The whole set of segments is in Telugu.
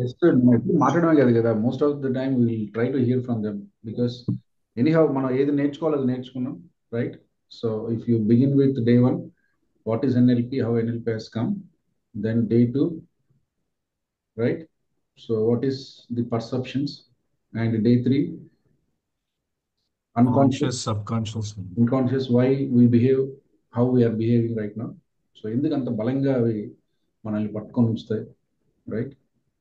జస్ట్ మాట్లాడమే కాదు కదా, most of the time will try to hear from them, because anyhow మనం ఏది నేర్చుకోవాలి అది నేర్చుకున్నాం, right? So if you begin with day one, what is NLP, how NLP has come, then day two, right? So what is the perceptions? And day three, unconscious, Conscious, subconscious. unconscious, why we behave, how we are behaving right now. So ఎందుకంత బలంగా అవి మనల్ని పట్టుకొని ఉంచుతాయి, right?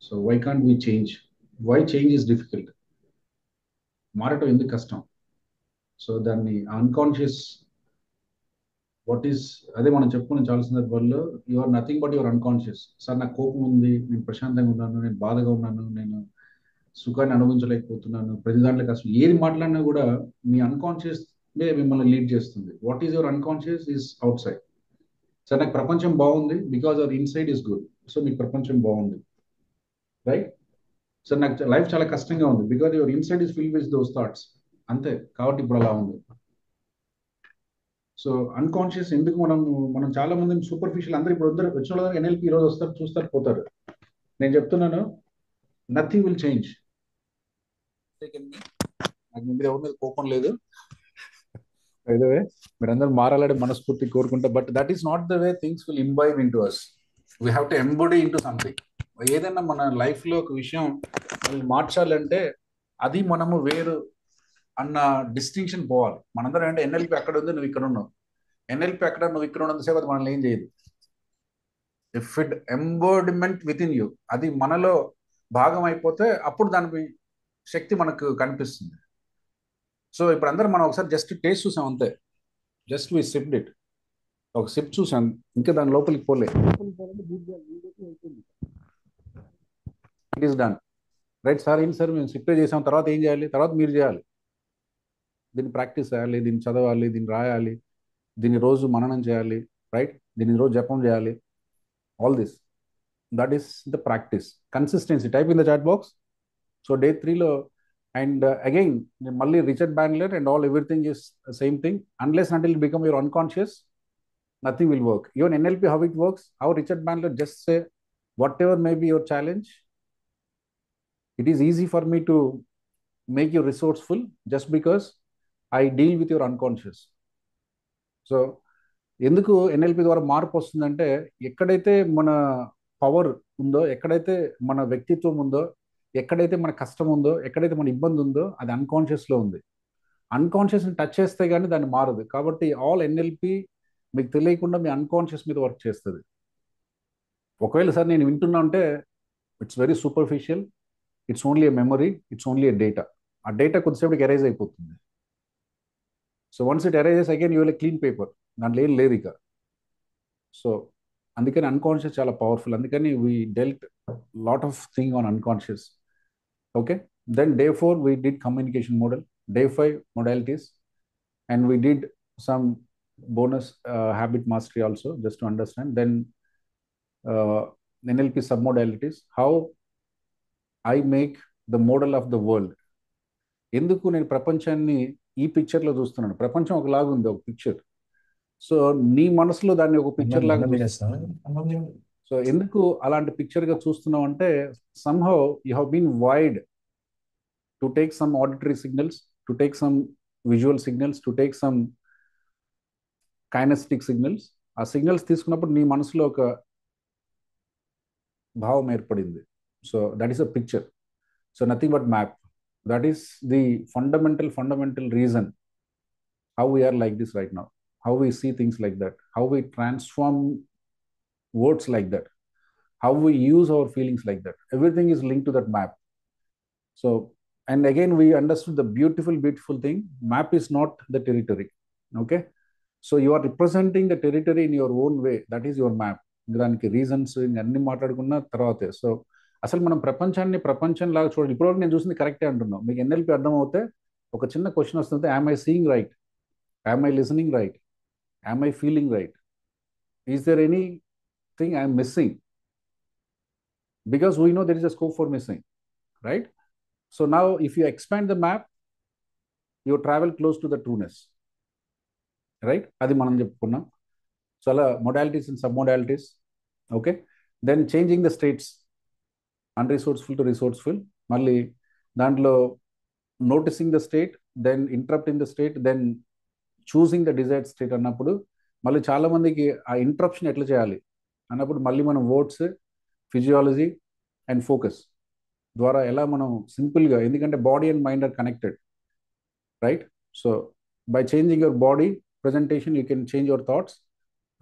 So why can't we change? Why change is difficult? మారటం ఎందుకు కష్టం? సో దాన్ని అన్కాన్షియస్, వాట్ ఈస్, అదే మనం చెప్పుకున్న చాలా సందర్భాల్లో, you are nothing but your unconscious. Sir నాకు కోపం ఉంది, నేను ప్రశాంతంగా ఉన్నాను, నేను బాధగా ఉన్నాను, నేను సుఖాన్ని అనుభవించలేకపోతున్నాను, ప్రతి దాంట్లో కష్టం, ఏది మాట్లాడినా కూడా మీ అన్కాన్షియస్ మిమ్మల్ని లీడ్ చేస్తుంది. What is your unconscious is out side. Sir నాకు ప్రపంచం బాగుంది, because our inside is good, so మీకు ప్రపంచం బాగుంది, రైట్? సార్ నాకు లైఫ్ చాలా కష్టంగా ఉంది, because your inside is fill with those thoughts, అంతే, కాబట్టి ఇప్పుడు అలా ఉంది. సో అన్కాన్షియస్ ఎందుకు మనం చాలా మంది సూపర్ఫిషియల్, అందరూ ఇప్పుడు వచ్చిన వాళ్ళందరూ ఎన్ఎల్పి ఈ రోజు వస్తారు, చూస్తారు, పోతారు. నేను చెప్తున్నాను, నథింగ్ విల్ చేంజ్. నాకు మీ మీద ఎవరి మీద కోపం లేదు, అయితే మీరందరూ మారాలని మనస్ఫూర్తి కోరుకుంటా. But that is not the way things will imbibe into us. We have to embody into something. ఏదైనా మన లైఫ్లో ఒక విషయం అది మార్చాలంటే అది మనము వేరు అన్న డిస్టింక్షన్ పోవాలి. మనందరం అంటే ఎన్ఎల్పి అక్కడ ఉంది, నువ్వు ఇక్కడ ఉన్నావు. ఎన్ఎల్పి అక్కడ, నువ్వు ఇక్కడ ఉన్నంతసేపు అది మనల్ని ఏం చేయదు. If it embodiment within you, అది మనలో భాగం అయిపోతే అప్పుడు దాని శక్తి మనకు కనిపిస్తుంది. సో ఇప్పుడు అందరం మనం ఒకసారి జస్ట్ టేస్ట్ చూసాం అంతే, జస్ట్ వి సిప్డ్ ఇట్, ఒక సిప్ చూసాం, ఇంకా దాని లోపలికి పోలే. It is done, right sir? ఏంటి సార్ మేము సిప్పే చేసాం, తర్వాత ఏం చేయాలి? తర్వాత మీరు చేయాలి, దీన్ని ప్రాక్టీస్ చేయాలి, దీన్ని చదవాలి, దీన్ని రాయాలి, దీన్ని రోజు మననం చేయాలి, రైట్? దీన్ని రోజు జపం చేయాలి. All this, that is the practice, consistency. Type in the chat box. So day త్రీలో, అండ్ అగైన్ మళ్ళీ Richard Bandler and all, everything is same thing. Unless until it become your unconscious, nothing will work. Even NLP, how it works, how Richard Bandler just say, whatever may be your challenge, it is easy for me to make you resourceful just because I deal with your unconscious. So ఎందుకు ఎన్ఎల్పి ద్వారా మార్పు వస్తుందంటే, ఎక్కడైతే మన పవర్ ఉందో, ఎక్కడైతే మన వ్యక్తిత్వం ఉందో, ఎక్కడైతే మన కష్టం ఉందో, ఎక్కడైతే మన ఇబ్బంది ఉందో, అది అన్కాన్షియస్లో ఉంది. అన్కాన్షియస్ని టచ్ చేస్తే కానీ దాన్ని మారదు. కాబట్టి ఆల్ ఎన్ఎల్పి మీకు తెలియకుండా మీ అన్కాన్షియస్ మీద వర్క్ చేస్తుంది. ఒకవేళ సార్ నేను వింటున్నా అంటే, it's very superficial, it's only a memory, it's only a data. ఆ డేటా కొద్దిసేపటికి ఎరైజ్ అయిపోతుంది. So once it arises again you will clean paper, దాంట్లో ఏం లేదు ఇక. సో అందుకని అన్కాన్షియస్ చాలా పవర్ఫుల్. అందుకని we dealt lot of thing on unconscious. Okay, then day 4 we did communication model, day 5 modalities, and we did some bonus habit mastery also, just to understand. Then NLP submodalities, how I make the model of the world. ఎందుకు నేను ప్రపంచాన్ని ఈ పిక్చర్లో చూస్తున్నాను? ప్రపంచం ఒకలాగా ఉంది, ఒక పిక్చర్. సో నీ మనసులో దాన్ని ఒక పిక్చర్ లాగా సో ఎందుకు అలాంటి పిక్చర్గా చూస్తున్నావు అంటే, somehow you have been wired to take some auditory signals, to take some visual signals, to take some kinesthetic signals. ఆ సిగ్నల్స్ తీసుకున్నప్పుడు నీ మనసులో ఒక భావం ఏర్పడింది. So that is a picture. So nothing but map. That is the fundamental reason how we are like this right now, how we see things like that, how we transform words like that, how we use our feelings like that. Everything is linked to that map. So, and again we understood the beautiful thing. Map is not the territory. Okay, so you are representing the territory in your own way. That is your map. దానికి రీజన్స్ అన్ని మాట్లాడుకున్న తర్వాతే. సో అసలు మనం ప్రపంచాన్ని ప్రపంచం లాగా చూడాలి. ఇప్పటివరకు నేను చూసింది కరెక్టే అంటున్నాం. మీకు ఎన్ఎల్పి అర్థం అవుతే ఒక చిన్న క్వశ్చన్ వస్తుంది, am I seeing right, am I listening right, am I feeling right, is there anything I'm missing? Because we know there is a scope for missing, right? So now if you expand the map, you travel close to the trueness, right? అది మనం చెప్పుకున్నాం. సో అలా modalities and sub modalities. Okay, then changing the states. Unresourceful to resourceful, మళ్ళీ దాంట్లో noticing the state, then interrupting the state, then choosing the desired state అన్నప్పుడు మళ్ళీ చాలామందికి ఆ ఇంటరప్షన్ ఎట్లా చేయాలి అన్నప్పుడు మళ్ళీ మనం వర్డ్స్, ఫిజియాలజీ అండ్ ఫోకస్ ద్వారా ఎలా మనం సింపుల్గా, ఎందుకంటే body and mind are connected, right? So by changing your body presentation, you can change your thoughts.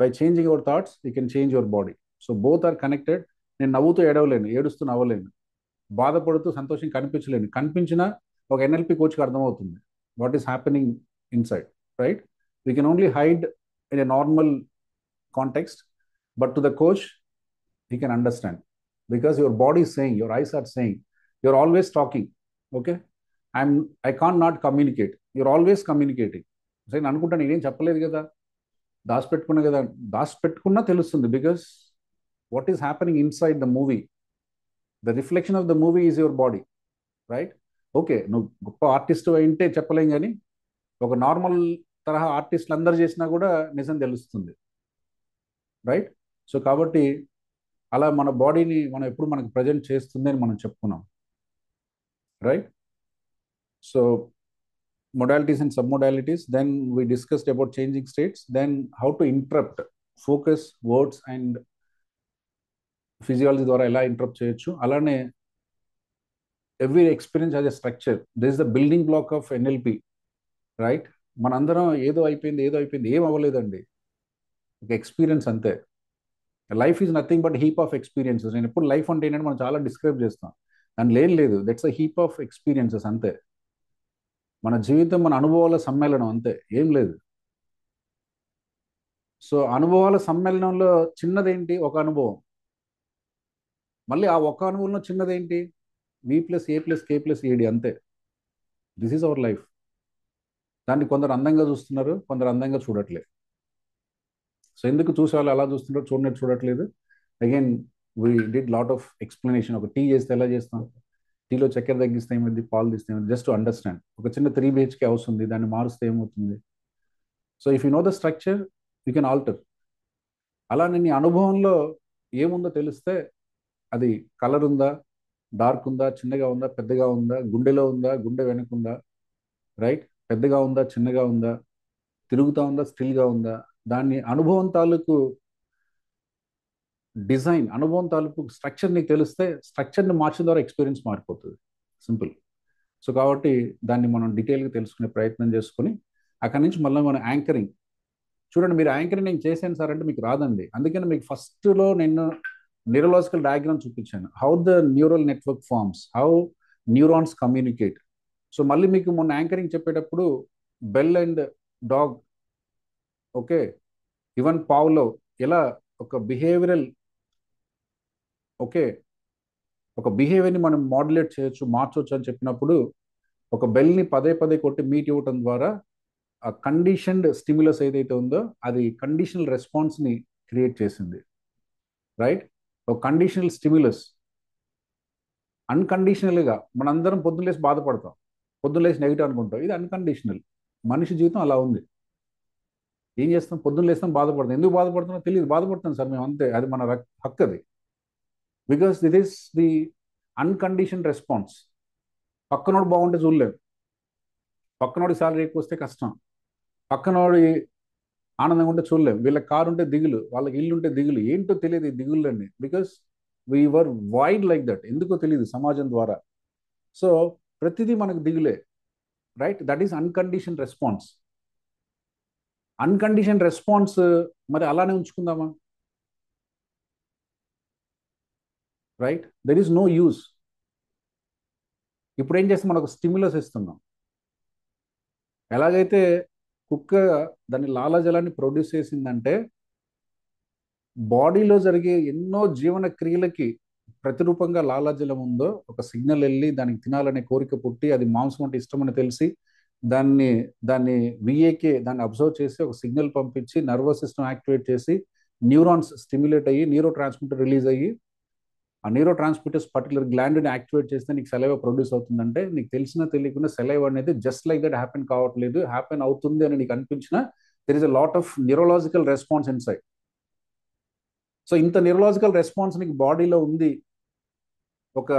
By changing your thoughts, you can change your body. So both are connected. నేను నవ్వుతూ ఏడవలేను, ఏడుస్తూ నవ్వలేను, బాధపడుతూ సంతోషం కనిపించలేను. కనిపించినా ఒక ఎన్ఎల్పి కోచ్కి అర్థమవుతుంది what is happening inside, right? We can only hide in a normal context, but to the coach he can understand, because your body is saying, your eyes are saying, you're always talking, okay? I can't not communicate. You're always communicating. నేను అనుకుంటాను నేనేం చెప్పలేదు కదా, దాచిపెట్టుకున్నా కదా. దాచిపెట్టుకున్నా తెలుస్తుంది, because what is happening inside the movie, the reflection of the movie is your body, right? Okay, నువ్వు గొప్ప ఆర్టిస్ట్ అయింటే చెప్పలేం, కానీ ఒక నార్మల్ తరహా ఆర్టిస్టులు అందరు చేసినా కూడా నిజం తెలుస్తుంది, రైట్? సో కాబట్టి అలా మన బాడీని మనం ఎప్పుడు మనకు ప్రజెంట్ చేస్తుంది అని మనం చెప్పుకున్నాం, right? So modalities and submodalities, then we discussed about changing states, then how to interrupt focus, words and physiology ద్వారా ఎలా ఇంటరప్ట్ చేయొచ్చు. అలానే every experience as a structure, this is the building black of NLP, right? మనందరం ఏదో అయిపోయింది, ఏం అవ్వలేదండి, ఒక ఎక్స్పీరియన్స్ అంతే. Life is nothing but heap of experiences. నేను ఎప్పుడు లైఫ్ అంటే ఏంటంటే మనం చాలా డిస్క్రైబ్ చేస్తాం, దాని లేదు, that's a heap of experiences అంతే. మన జీవితం మన అనుభవాల సమ్మేళనం అంతే, ఏం లేదు. సో అనుభవాల సమ్మేళనంలో చిన్నదేంటి? ఒక అనుభవం. మళ్ళీ ఆ ఒక అనుభవంలో చిన్నదేంటి? V+A+K+AD అంతే. This is our life. దాన్ని కొందరు అందంగా చూస్తున్నారు, కొందరు అందంగా చూడట్లేదు. సో ఎందుకు చూసేవాళ్ళు అలా చూస్తున్నారు, చూడనట్టు చూడట్లేదు? Again we did lot of explanation. ఒక టీ చేస్తే ఎలా చేస్తాం, టీలో చక్కెర తగ్గిస్తే ఏమైంది, పాలు తీస్తే ఏమైంది, జస్ట్ టు అండర్స్టాండ్. ఒక చిన్న 3 BHK హౌస్ ఉంది, దాన్ని మారుస్తే ఏమవుతుంది? So if you know the structure you can alter. అలానే నీ అనుభవంలో ఏముందో తెలిస్తే, అది కలర్ ఉందా, డార్క్ ఉందా, చిన్నగా ఉందా, పెద్దగా ఉందా, గుండెలో ఉందా, గుండె వెనకుందా, రైట్? పెద్దగా ఉందా, చిన్నగా ఉందా, తిరుగుతా ఉందా, స్టిల్గా ఉందా, దాన్ని అనుభవం తాలూకు డిజైన్, అనుభవం తాలూకు స్ట్రక్చర్ నీకు తెలిస్తే స్ట్రక్చర్ని మార్చిన ద్వారా ఎక్స్పీరియన్స్ మారిపోతుంది, సింపుల్. సో కాబట్టి దాన్ని మనం డీటెయిల్గా తెలుసుకునే ప్రయత్నం చేసుకుని అక్కడి నుంచి మళ్ళీ మనం యాంకరింగ్. చూడండి, మీరు యాంకరింగ్ నేను చేశాను సార్ అంటే మీకు రాదండి. అందుకని మీకు ఫస్ట్లో నేను న్యూరలాజికల్ డయాగ్రామ్ చూపించాను, how the neural network forms, how neurons communicate. So మళ్ళీ మీకు మొన్న యాంకరింగ్ చెప్పేటప్పుడు bell and dog, okay, even Pavlov ఎలా ఒక బిహేవియరల్, ఓకే, ఒక బిహేవియర్ని మనం మాడ్యులేట్ చేయొచ్చు, మార్చవచ్చు అని చెప్పినప్పుడు ఒక బెల్ని పదే పదే కొట్టి మీట్ ఇవ్వటం ద్వారా ఆ కండిషన్డ్ స్టిమ్యులస్ ఏదైతే ఉందో అది కండిషనల్ రెస్పాన్స్ని క్రియేట్ చేసింది, రైట్? ఒక కండిషనల్ స్టిమ్యులస్ అన్కండిషనల్గా మనందరం పొద్దున్న లేసి బాధపడతాం, పొద్దున్న లేసి నెగిటివ్ అనుకుంటాం, ఇది అన్కండిషనల్. మనిషి జీవితం అలా ఉంది. ఏం చేస్తాం, పొద్దున్న లేస్తాం బాధపడతాం, ఎందుకు బాధపడుతున్నా తెలియదు, బాధపడతాం సార్ మేము అంతే, అది మన హక్కు అది. Because that is the uncondition response. పక్కనోడు బాగుంటే చూడలేము, పక్కనోడి శాలరీ ఎక్కువ వస్తే కష్టం, పక్కనోడి ఆనందంగా ఉంటే చూడలేము, వీళ్ళ కారు ఉంటే దిగులు, వాళ్ళకి ఇల్లు ఉంటే దిగులు, ఏంటో తెలియదు ఈ దిగుళ్ళని, because we were wired like that, ఎందుకో తెలియదు సమాజం ద్వారా. సో ప్రతిదీ మనకు దిగులే, right? That is uncondition response. Uncondition response మరి అలానే ఉంచుకుందామా, right? There is no use. ఇప్పుడు ఏం చేస్తే మనకు స్టిమ్యులస్ ఇస్తున్నాం. ఎలాగైతే కుక్క దాని లాలాజలాన్ని ప్రొడ్యూస్ చేసిందంటే బాడీలో జరిగే ఎన్నో జీవన క్రియలకి ప్రతిరూపంగా లాలాజలం ఉందో, ఒక సిగ్నల్ వెళ్ళి దానికి తినాలనే కోరిక పుట్టి అది మాంసం అంటే ఇష్టం అని తెలిసి దాన్ని దాన్ని విఏకే దాన్ని అబ్జర్వ్ చేసి ఒక సిగ్నల్ పంపించి నర్వస్ సిస్టమ్ యాక్టివేట్ చేసి న్యూరాన్స్ స్టిమ్యులేట్ అయ్యి న్యూరో ట్రాన్స్మిటర్ రిలీజ్ అయ్యి ఆ న్యూరో ట్రాన్స్మిటర్స్ పర్టికులర్ గ్లాండ్ని యాక్టివేట్ చేస్తే నీకు సెలైవ ప్రొడ్యూస్ అవుతుందంటే, నీకు తెలిసినా తెలియకుండా సెలైవ అనేది జస్ట్ లైక్ దట్ హ్యాపెన్ కావట్లేదు, హ్యాపెన్ అవుతుంది అని నీకు అనిపించిన there is a lot of neurological response inside. So ఇంత న్యూరలాజికల్ రెస్పాన్స్ నీకు బాడీలో ఉంది, ఒక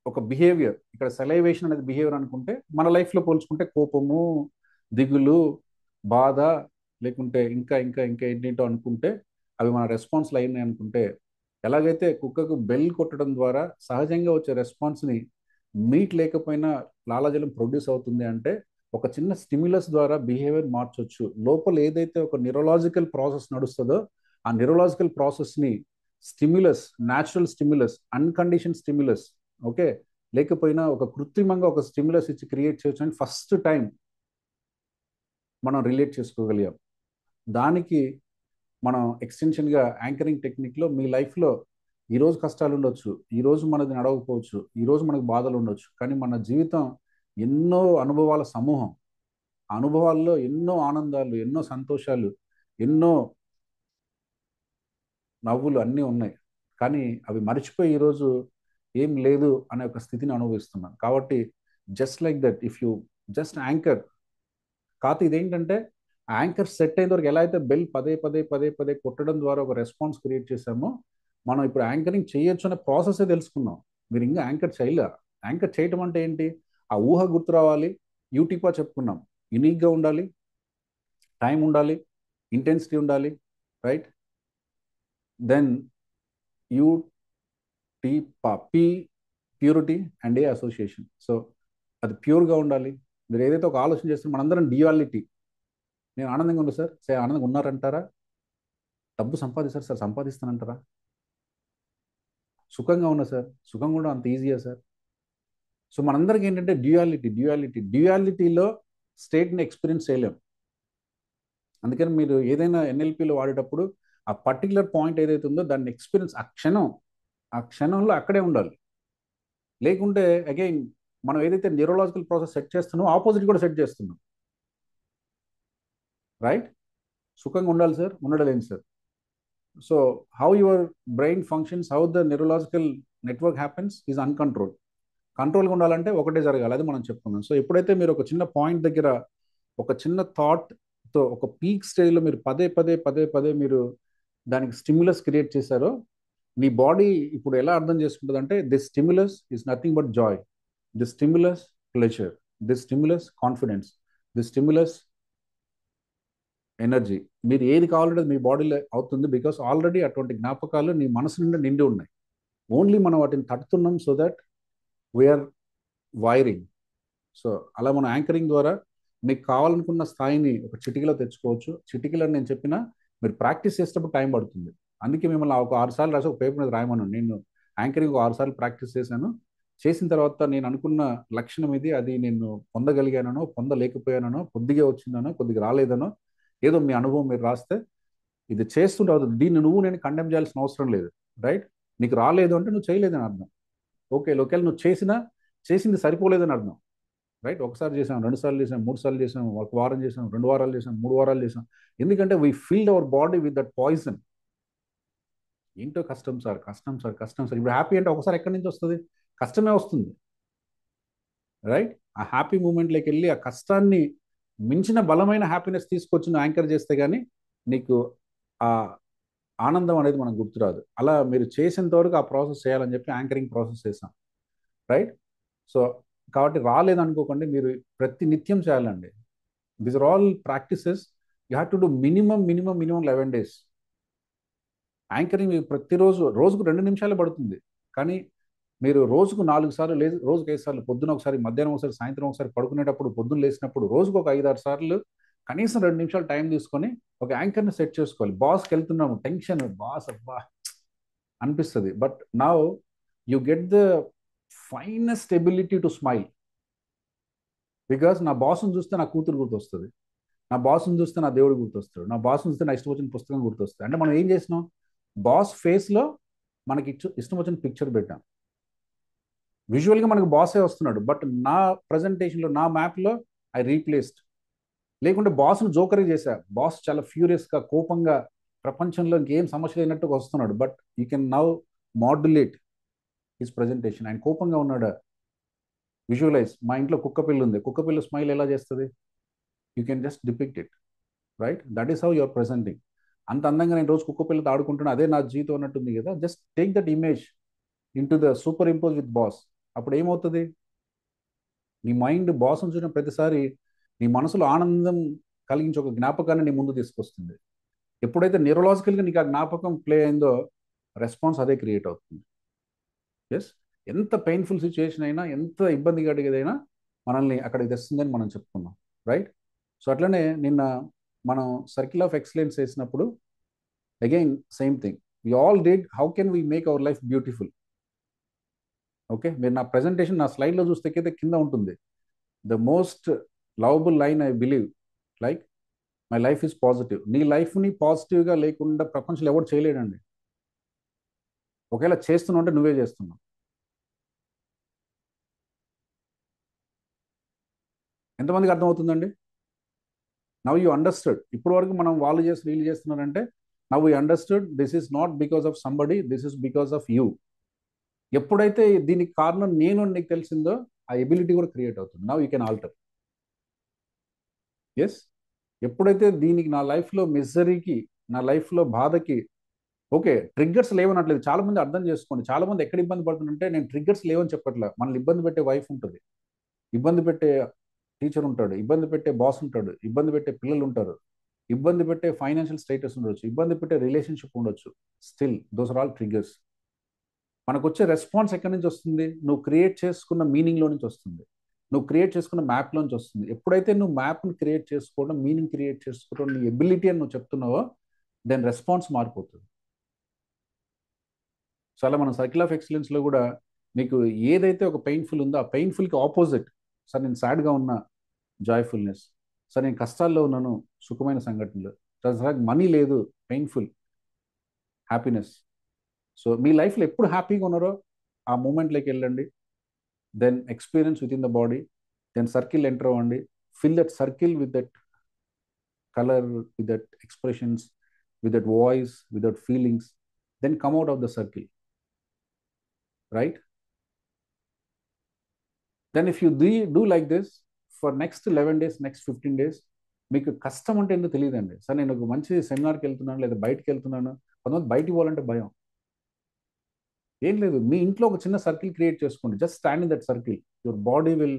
ఒక బిహేవియర్, ఇక్కడ సెలైవేషన్ అనేది బిహేవియర్ అనుకుంటే, మన లైఫ్లో పోల్చుకుంటే కోపము, దిగులు, బాధ, లేకుంటే ఇంకా ఇంకా ఇంకా ఏంటేంటో అనుకుంటే అవి మన రెస్పాన్స్లు అయినాయి అనుకుంటే, ఎలాగైతే కుక్కకు బెల్ కొట్టడం ద్వారా సహజంగా వచ్చే రెస్పాన్స్ని మీట్ లేకపోయినా లాలాజలం ప్రొడ్యూస్ అవుతుంది అంటే, ఒక చిన్న స్టిమ్యులస్ ద్వారా బిహేవియర్ మార్చొచ్చు. లోపల ఏదైతే ఒక న్యూరలాజికల్ ప్రాసెస్ నడుస్తుందో ఆ న్యూరలాజికల్ ప్రాసెస్ని stimulus, natural stimulus, uncondition stimulus, okay, లేకపోయినా ఒక కృత్రిమంగా ఒక స్టిమ్యులస్ ఇచ్చి క్రియేట్ చేయొచ్చు అని ఫస్ట్ టైం మనం రిలేట్ చేసుకోగలిగాం. దానికి మనం ఎక్స్టెన్షన్గా యాంకరింగ్ టెక్నిక్లో మీ లైఫ్లో ఈరోజు కష్టాలు ఉండొచ్చు, ఈరోజు మనది నడవకపోవచ్చు, ఈరోజు మనకు బాధలు ఉండొచ్చు, కానీ మన జీవితం ఎన్నో అనుభవాల సమూహం. ఆ అనుభవాల్లో ఎన్నో ఆనందాలు, ఎన్నో సంతోషాలు, ఎన్నో నవ్వులు అన్నీ ఉన్నాయి. కానీ అవి మర్చిపోయి ఈరోజు ఏం లేదు అనే ఒక స్థితిని అనుభవిస్తున్నాను. కాబట్టి just like that if you just anchor. కాకపోతే ఇదేంటంటే యాంకర్ సెట్ అయిన వరకు ఎలా అయితే బెల్ పదే పదే పదే పదే కొట్టడం ద్వారా ఒక రెస్పాన్స్ క్రియేట్ చేసామో, మనం ఇప్పుడు యాంకరింగ్ చేయొచ్చు అనే ప్రాసెసే తెలుసుకున్నాం. మీరు ఇంకా యాంకర్ చేయలే. యాంకర్ చేయటం అంటే ఏంటి? ఆ ఊహ గుర్తు రావాలి. యూటీపా చెప్పుకున్నాం. యునిక్గా ఉండాలి, టైం ఉండాలి, ఇంటెన్సిటీ ఉండాలి, రైట్? దెన్ యూ టీ పి purity and a association. So అది ప్యూర్గా ఉండాలి. మీరు ఏదైతే ఒక ఆలోచన చేస్తున్నారు, మనందరం డ్యూయాలిటీ. నేను ఆనందంగా ఉన్నా సార్, సార్ ఆనందంగా ఉన్నారంటారా? డబ్బు సంపాదిస్తారు సార్, సంపాదిస్తానంటారా? సుఖంగా ఉన్నా సార్, సుఖం కూడా అంత ఈజీయా సార్? సో మనందరికీ ఏంటంటే డ్యూయాలిటీ, డ్యూయాలిటీ, డ్యూయాలిటీలో స్టేట్ని ఎక్స్పీరియన్స్ చేయలేం. అందుకని మీరు ఏదైనా ఎన్ఎల్పిలో వాడేటప్పుడు ఆ పర్టికులర్ పాయింట్ ఏదైతే ఉందో దాన్ని ఎక్స్పీరియన్స్ ఆ క్షణంలో అక్కడే ఉండాలి. లేకుంటే అగైన్ మనం ఏదైతే న్యూరలాజికల్ ప్రాసెస్ సెట్ చేస్తున్నామో ఆపోజిట్ కూడా సెట్ చేస్తున్నాం, రైట్? సుఖంగా ఉండాలి సార్, ఉండలేను sir. So how your brain functions, how the neurological network happens is uncontrol. కంట్రోల్గా ఉండాలంటే ఒకటే జరగాలి, అది మనం చెప్పుకున్నాం. సో ఎప్పుడైతే మీరు ఒక చిన్న పాయింట్ దగ్గర ఒక చిన్న థాట్తో ఒక పీక్ స్టేజ్లో మీరు పదే పదే పదే పదే మీరు దానికి స్టిమ్యులస్ క్రియేట్ చేశారో, మీ బాడీ ఇప్పుడు ఎలా అర్థం చేసుకుంటుంది అంటే this stimulus is nothing but Joy, this stimulus pleasure, this stimulus confidence, this stimulus energy. మీరు ఏది కావాలంటే అది మీ బాడీలో అవుతుంది. బికాస్ ఆల్రెడీ అటువంటి జ్ఞాపకాలు నీ మనసు నుండి నిండి ఉన్నాయి. ఓన్లీ మనం వాటిని తడుతున్నాం so that we are wiring. So అలా మనం యాంకరింగ్ ద్వారా మీకు కావాలనుకున్న స్థాయిని ఒక చిటికలో తెచ్చుకోవచ్చు. చిటికలో నేను చెప్పిన మీరు ప్రాక్టీస్ చేసేటప్పుడు టైం పడుతుంది. అందుకే మిమ్మల్ని ఒక 6 సార్లు రాసి ఒక పేపర్ మీద రాయమను. నేను యాంకరింగ్ ఒక 6 సార్లు ప్రాక్టీస్ చేశాను. చేసిన తర్వాత నేను అనుకున్న లక్షణం ఇది, అది నేను పొందగలిగానో పొందలేకపోయానో, కొద్దిగా వచ్చిందనో కొద్దిగా రాలేదనో, ఏదో మీ అనుభవం మీరు రాస్తే ఇది చేస్తుంటే అవుతుంది. దీన్ని నువ్వు నేను కండెమ్ చేయాల్సిన అవసరం లేదు, రైట్? నీకు రాలేదు అంటే నువ్వు చేయలేదని అర్థం. ఓకే, ఒకవేళ నువ్వు చేసింది సరిపోలేదని అర్థం, రైట్? ఒకసారి చేసాం, 2 సార్లు చేసాం, 3 సార్లు చేసాం, ఒక వారం చేసాం, 2 వారాలు చేసాం, 3 వారాలు చేసాం. ఎందుకంటే we filled our body with that poison. ఏంటో కష్టం సార్, కష్టం సార్, కష్టం సార్. ఇప్పుడు హ్యాపీ అంటే ఒకసారి ఎక్కడి నుంచి వస్తుంది? కష్టమే వస్తుంది, రైట్? ఆ హ్యాపీ మూమెంట్లోకి వెళ్ళి ఆ కష్టాన్ని మించిన బలమైన హ్యాపీనెస్ తీసుకొచ్చి నువ్వు యాంకర్ చేస్తే కానీ నీకు ఆ ఆనందం అనేది మనకు గుర్తురాదు. అలా మీరు చేసేంత వరకు ఆ ప్రాసెస్ చేయాలని చెప్పి యాంకరింగ్ ప్రాసెస్ చేసాం, రైట్? సో కాబట్టి రాలేదనుకోకండి, మీరు ప్రతి నిత్యం చేయాలండి. These are all practices. You have to do minimum 11 days. Anchoring ప్రతిరోజు, రోజుకు 2 నిమిషాలే పడుతుంది. కానీ మీరు రోజుకు 4 సార్లు లేదు, రోజుకు 5 సార్లు, పొద్దున ఒకసారి, మధ్యాహ్నం ఒకసారి, సాయంత్రం ఒకసారి, పడుకునేటప్పుడు, పొద్దున్న లేసినప్పుడు రోజుకు ఒక 5-6 సార్లు కనీసం 2 నిమిషాలు టైం తీసుకొని ఒక యాంకర్ని సెట్ చేసుకోవాలి. బాస్కి వెళ్తున్నాము, టెన్షన్, బాస్ అబ్బా అనిపిస్తుంది. But now you get the finest ability to smile. Because నా బాస్ని చూస్తే నా కూతురు గుర్తొస్తుంది, నా బాస్ని చూస్తే నా దేవుడు గుర్తొస్తాడు, నా బాస్ని చూస్తే నా ఇష్టం వచ్చిన పుస్తకం గుర్తొస్తుంది. అంటే మనం ఏం చేసినాం? బాస్ ఫేస్లో మనకి ఇష్టం వచ్చిన పిక్చర్ పెట్టాం. విజువల్గా మనకు బాసే వస్తున్నాడు, బట్ నా ప్రజెంటేషన్లో, నా మ్యాప్లో ఐ రీప్లేస్డ్. లేకుంటే బాస్ను జోకరీ చేశా. బాస్ చాలా ఫ్యూరియస్గా, కోపంగా, ప్రపంచంలో ఇంకేం సమస్య లేనట్టుగా వస్తున్నాడు. But you can now modulate his presentation. ఆయన కోపంగా ఉన్నాడా? విజువలైజ్. మా ఇంట్లో కుక్క పిల్ల ఉంది, కుక్క పిల్ల స్మైల్ ఎలా చేస్తుంది? You can just depict it, right? That is how you're presenting. అంత అందంగా నేను రోజు కుక్క పిల్లతో ఆడుకుంటున్నా, అదే నా జీవితం అన్నట్టుంది కదా. Just take that image into the super impose with boss. అప్పుడు ఏమవుతుంది? నీ మైండ్ బాస్ ఉంచిన ప్రతిసారి నీ మనసులో ఆనందం కలిగించే ఒక జ్ఞాపకాన్ని నీ ముందు తీసుకొస్తుంది. ఎప్పుడైతే న్యూరలాజికల్గా నీకు ఆ జ్ఞాపకం ప్లే అయిందో రెస్పాన్స్ అదే క్రియేట్ అవుతుంది. ఎస్, ఎంత పెయిన్ఫుల్ సిచ్యుయేషన్ అయినా, ఎంత ఇబ్బంది కలిగేదైనా మనల్ని అక్కడికి తెస్తుందని మనం చెప్పుకున్నాం. రైట్? సో అట్లనే నిన్న మనం సర్కిల్ ఆఫ్ ఎక్సలెన్స్ చేసినప్పుడు again same thing we all did how can we make our life beautiful. Okay, మీరు నా ప్రెజెంటేషన్ నా స్లైడ్లో చూస్తే కింద ఉంటుంది the most lovable line I believe like my life is positive. నీ లైఫ్ని పాజిటివ్గా లేకుండా ప్రపంచంలో ఎవరు చేయలేడండి. ఒకవేళ చేస్తున్నావు అంటే నువ్వే చేస్తున్నావు. ఎంతమందికి అర్థమవుతుందండి? Now you understood. ఇప్పుడు వరకు మనం వాళ్ళు చేసి వీళ్ళు చేస్తున్నారంటే now you understood this is not because of somebody, this is because of you. ఎప్పుడైతే దీనికి కారణం నేను అని నీకు తెలిసిందో ఆ ఎబిలిటీ కూడా క్రియేట్ అవుతుంది. Now you can alter. Yes, ఎప్పుడైతే దీనికి నా లైఫ్లో మిజరీకి, నా లైఫ్లో బాధకి ఓకే ట్రిగ్గర్స్ లేవనట్లేదు. చాలా మంది అర్థం చేసుకోండి. చాలా మంది ఎక్కడ ఇబ్బంది పడుతుందంటే నేను ట్రిగ్గర్స్ లేవని చెప్పట్లే. మనల్ని ఇబ్బంది పెట్టే వైఫ్ ఉంటుంది, ఇబ్బంది పెట్టే టీచర్ ఉంటాడు, ఇబ్బంది పెట్టే బాస్ ఉంటాడు, ఇబ్బంది పెట్టే పిల్లలు ఉంటారు, ఇబ్బంది పెట్టే ఫైనాన్షియల్ స్టేటస్ ఉండొచ్చు, ఇబ్బంది పెట్టే రిలేషన్షిప్ ఉండొచ్చు. Still those are all triggers. మనకు వచ్చే రెస్పాన్స్ ఎక్కడి నుంచి వస్తుంది? నువ్వు క్రియేట్ చేసుకున్న మీనింగ్లో నుంచి వస్తుంది, నువ్వు క్రియేట్ చేసుకున్న మ్యాప్లో నుంచి వస్తుంది. ఎప్పుడైతే నువ్వు మ్యాప్ని క్రియేట్ చేసుకోవడం, మీనింగ్ క్రియేట్ చేసుకోవడం నీ ఎబిలిటీ అని నువ్వు చెప్తున్నావో దెన్ రెస్పాన్స్ మారిపోతుంది. సో అలా మనం సర్కిల్ ఆఫ్ ఎక్సలెన్స్లో కూడా మీకు ఏదైతే ఒక పెయిన్ఫుల్ ఉందో ఆ పెయిన్ఫుల్కి ఆపోజిట్, సార్ నేను సాడ్గా ఉన్నా జాయ్ఫుల్నెస్, సార్ నేను కష్టాల్లో ఉన్నాను సుఖమైన సంఘటనలు, సార్ మనీ లేదు పెయిన్ఫుల్ హ్యాపీనెస్. సో మీ లైఫ్లో ఎప్పుడు హ్యాపీగా ఉన్నారో ఆ మూమెంట్లోకి వెళ్ళండి, then experience within the body, then circle enter అవ్వండి, fill that circle with that colour, with that expressions, with that voice, with that feelings, then come out of the circle. Right? Then if you do like this for next 11 days, next 15 days, మీకు కష్టం అంటే ఏంటో తెలియదండి. సార్ నేను ఒక మంచి సెమినార్కి వెళ్తున్నాను లేదా బయటికి వెళ్తున్నాను, కొంతమంది బయటికి పోవాలంటే భయం. ఏం లేదు, మీ ఇంట్లో ఒక చిన్న సర్కిల్ క్రియేట్ చేసుకోండి. Just stand in that circle, your body will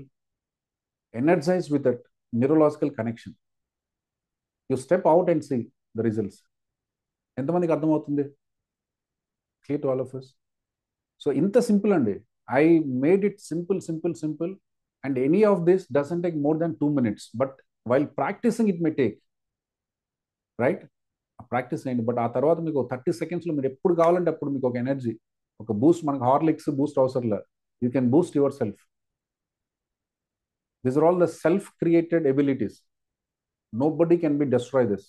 energize with that neurological connection. You step out and see the results. ఎంతమందికి అర్థమవుతుంది? Clear to all of us? So ఇంత సింపుల్ అండి. I made it simple simple simple and any of this doesn't take more than 2 minutes, but while practising it may take. Right? Practice అయ్యింది, బట్ ఆ తర్వాత మీకు 30 secondsలో మీరు ఎప్పుడు కావాలంటే అప్పుడు మీకు ఒక ఎనర్జీ, ఒక బూస్ట్, మనకు హార్లిక్స్ బూస్ట్ అవసరం లేదు, you can boost yourself. These are all the self created abilities. Nobody can be destroy this.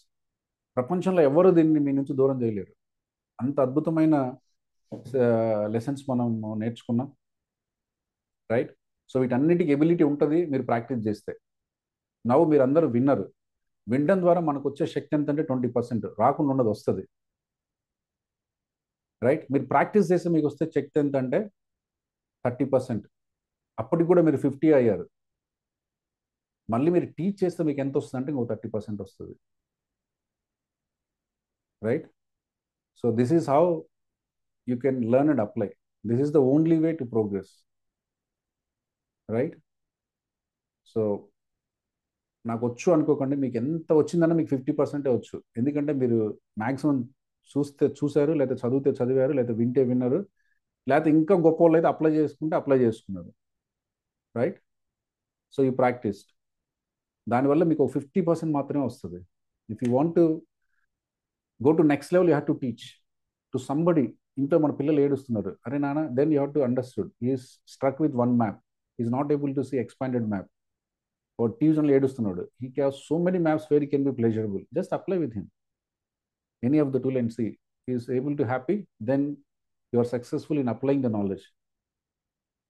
ప్రపంచంలో ఎవరు దీన్ని మీ నుంచి దూరం చేయలేరు. అంత అద్భుతమైన లెసన్స్ మనం నేర్చుకున్నాం. రైట్? సో వీటన్నిటికి ఎబిలిటీ ఉంటుంది మీరు ప్రాక్టీస్ చేస్తే. నవ్వు మీరు అందరూ విన్నరు. వినడం ద్వారా మనకు వచ్చే శక్తి ఎంత అంటే 20%, రాకుండా ఉన్నది వస్తుంది. రైట్? మీరు ప్రాక్టీస్ చేస్తే మీకు వస్తే శక్తి ఎంత అంటే 30%. అప్పటికి కూడా మీరు 50 అయ్యారు. మళ్ళీ మీరు టీచ్ చేస్తే మీకు ఎంత వస్తుంది అంటే ఇంకో 30% వస్తుంది. Right? So this is how you can learn and apply. This is the only way to progress. Right? So నాకు వచ్చు అనుకోకండి, మీకు ఎంత వచ్చిందన్నా మీకు 50% వచ్చు. ఎందుకంటే మీరు మ్యాక్సిమం చూశారు, లేదా చదివితే చదివారు, లేదా వింటే విన్నారు, లేకపోతే ఇంకా గొప్ప వాళ్ళు అయితే అప్లై చేసుకుంటే అప్లై చేసుకున్నారు. రైట్? So you practised. దానివల్ల మీకు 50% మాత్రమే వస్తుంది. If you want to go to next level you have to teach to somebody. ఇంట్లో మన పిల్లలు ఏడుస్తున్నారు, అరే నాన్న, then you have to understood is struck with one map, is not able to see expanded map. or ట్యూషన్లో ఏడుస్తున్నాడు, he has so many maps where he can be pleasurable, just apply with him any of the tool and see he is able to happy, then you are successful in applying the knowledge.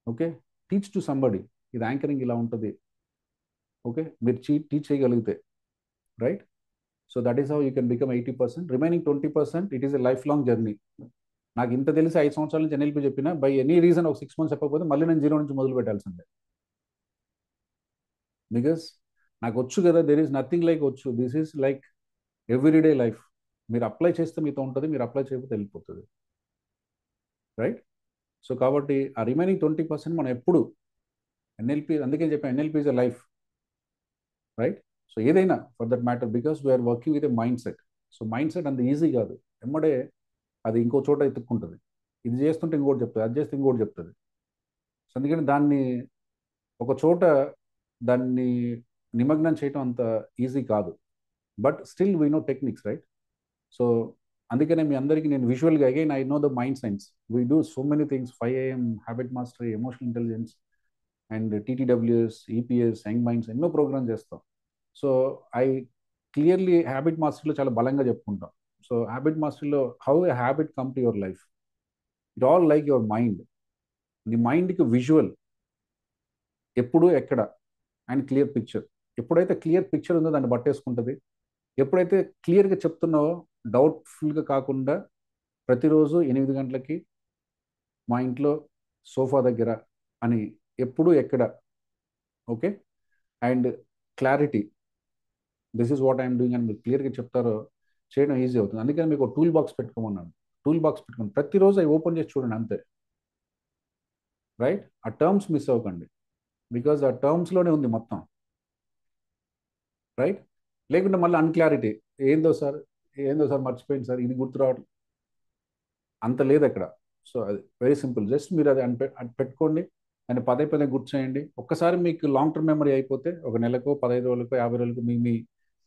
Okay, teach to somebody. ఇది యాంకరింగ్ ఇలా ఉంటుంది. ఓకే, మీరు టీచ్ చేయగలిగితే. Right? So that is how you can become 80%. Remaining 20% it is a life long journey. నాకు ఇంత తెలిసి 5 సంవత్సరాల నుంచి ఎన్ఎల్పి చెప్పిన, బై ఎనీ రీజన్ ఒక 6 months చెప్పకపోతే మళ్ళీ నేను 0 నుంచి మొదలు పెట్టాల్సిందే. బికాస్ నాకు వచ్చు కదా, దెర్ ఈస్ నథింగ్ లైక్ వచ్చు. This is like everyday life. మీరు అప్లై చేస్తే మీతో ఉంటుంది, మీరు అప్లై చేయకపోతే వెళ్ళిపోతుంది. రైట్? సో కాబట్టి ఆ రిమైనింగ్ 20% మనం ఎప్పుడు ఎన్ఎల్పి, అందుకే చెప్పాను NLP is a life, right? So ఏదైనా for that matter, because we are working with a mindset. So mindset అంత ఈజీ కాదు, ఎమ్మడే అది ఇంకో చోట ఎత్తుక్కుంటుంది. ఇది చేస్తుంటే ఇంకోటి చెప్తుంది, అది చేస్తే ఇంకోటి చెప్తుంది. సో అందుకని దాన్ని ఒక చోట దాన్ని నిమగ్నం చేయటం అంత ఈజీ కాదు. But still we know techniques, right? So అందుకనే మీ అందరికీ నేను విజువల్గా, again I know the mind science, we do so many things, 5 AM habit mastery, emotional intelligence and TTWS, EPS, young minds, ఎన్నో ప్రోగ్రామ్ చేస్తాం. సో ఐ క్లియర్లీ హ్యాబిట్ మాస్టరీలో చాలా బలంగా చెప్పుకుంటాం. సో హ్యాబిట్ మాస్టరీలో how a habit come to your life, it all like your mind. నీ మైండ్కి విజువల్ ఎప్పుడు ఎక్కడ అండ్ క్లియర్ పిక్చర్. ఎప్పుడైతే క్లియర్ పిక్చర్ ఉందో దాన్ని పట్టేసుకుంటుంది. ఎప్పుడైతే క్లియర్గా చెప్తున్నావో, డౌట్ఫుల్గా కాకుండా, ప్రతిరోజు 8 గంటలకి మా ఇంట్లో సోఫా దగ్గర అని, ఎప్పుడు ఎక్కడ, okay, and clarity, this is what I'm doing అని మీరు క్లియర్గా చెప్తారో, చేయడం ఈజీ అవుతుంది. అందుకని మీకు టూల్ బాక్స్ పెట్టుకోమన్నాను. టూల్ బాక్స్ పెట్టుకోండి, ప్రతిరోజు అవి ఓపెన్ చేసి చూడండి అంతే, రైట్? ఆ టర్మ్స్ మిస్ అవ్వకండి, బికాజ్ ఆ టర్మ్స్లోనే ఉంది మొత్తం, రైట్? లేకుంటే మళ్ళీ అన్క్లారిటీ, ఏందో సార్, ఏందో సార్ మర్చిపోయింది సార్, ఇది గుర్తు రావట్లేదు, అంత లేదు అక్కడ. సో అది వెరీ సింపుల్, జస్ట్ మీరు అది అది పెట్టుకోండి, దాన్ని పదే పదే గుర్తు చేయండి. ఒక్కసారి మీకు లాంగ్ టర్మ్ మెమరీ అయిపోతే, ఒక నెలకు, 15 రోజులకు, 50 రోజులకు, మీ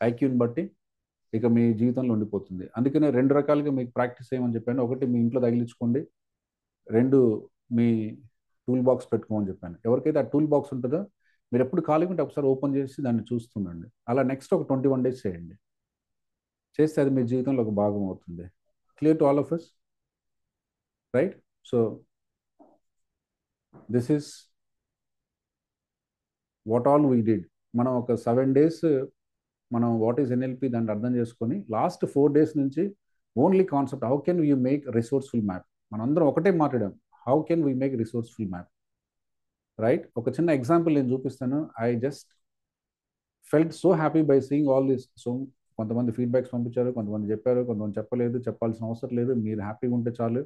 ఐక్యూని బట్టి ఇక మీ జీవితంలో ఉండిపోతుంది. అందుకనే 2 రకాలుగా మీకు ప్రాక్టీస్ చేయమని చెప్పాను. ఒకటి మీ ఇంట్లో తగిలించుకోండి, 2 మీ టూల్ బాక్స్ పెట్టుకోమని చెప్పాను. ఎవరికైతే ఆ టూల్ బాక్స్ ఉంటుందో, మీరు ఎప్పుడు ఖాళీగా ఉంటే ఒకసారి ఓపెన్ చేసి దాన్ని చూస్తుండండి. అలా నెక్స్ట్ ఒక 21 days చేయండి. చేస్తే అది మీ జీవితంలో ఒక భాగం అవుతుంది. Clear to all of us, right? So this is what all we did. మనం ఒక 7 days మనం వాట్ ఈస్ ఎన్ఎల్పి దాన్ని అర్థం చేసుకొని, లాస్ట్ 4 days నుంచి only concept, how can we make resourceful map. మనందరం ఒకటే మాట్లాడాం, how can we make resourceful map, right? ఒక చిన్న ఎగ్జాంపుల్ నేను చూపిస్తాను. I just felt so happy by seeing all this. So కొంతమంది ఫీడ్బ్యాక్స్ పంపించారు, కొంతమంది చెప్పారు, కొంతమంది చెప్పలేదు. చెప్పాల్సిన అవసరం లేదు, మీరు హ్యాపీగా ఉంటే చాలు.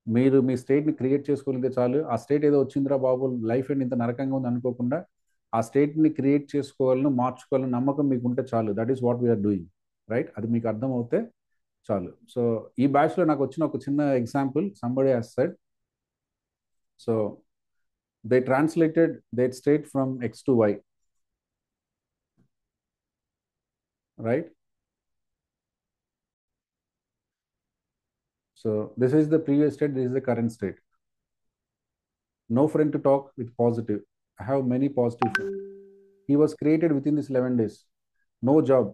మీరు మీ స్టేట్ని క్రియేట్ చేసుకోగలిగితే చాలు. ఆ స్టేట్ ఏదో వచ్చిందిరా బాబు, లైఫ్ ఏంటి ఇంత నరకంగా ఉంది అనుకోకుండా, ఆ స్టేట్ని క్రియేట్ చేసుకోవాలని, మార్చుకోవాలని నమ్మకం మీకు ఉంటే చాలు. That is what we're doing, right? అది మీకు అర్థం అవుతే చాలు. సో ఈ బ్యాచ్లో నాకు వచ్చిన ఒక చిన్న example, somebody has said, so they translated that state from X to Y, right? So this is the previous state, this is the current state. No friend to talk with positive. I have many positive friends. He was created within this 11 days. No job.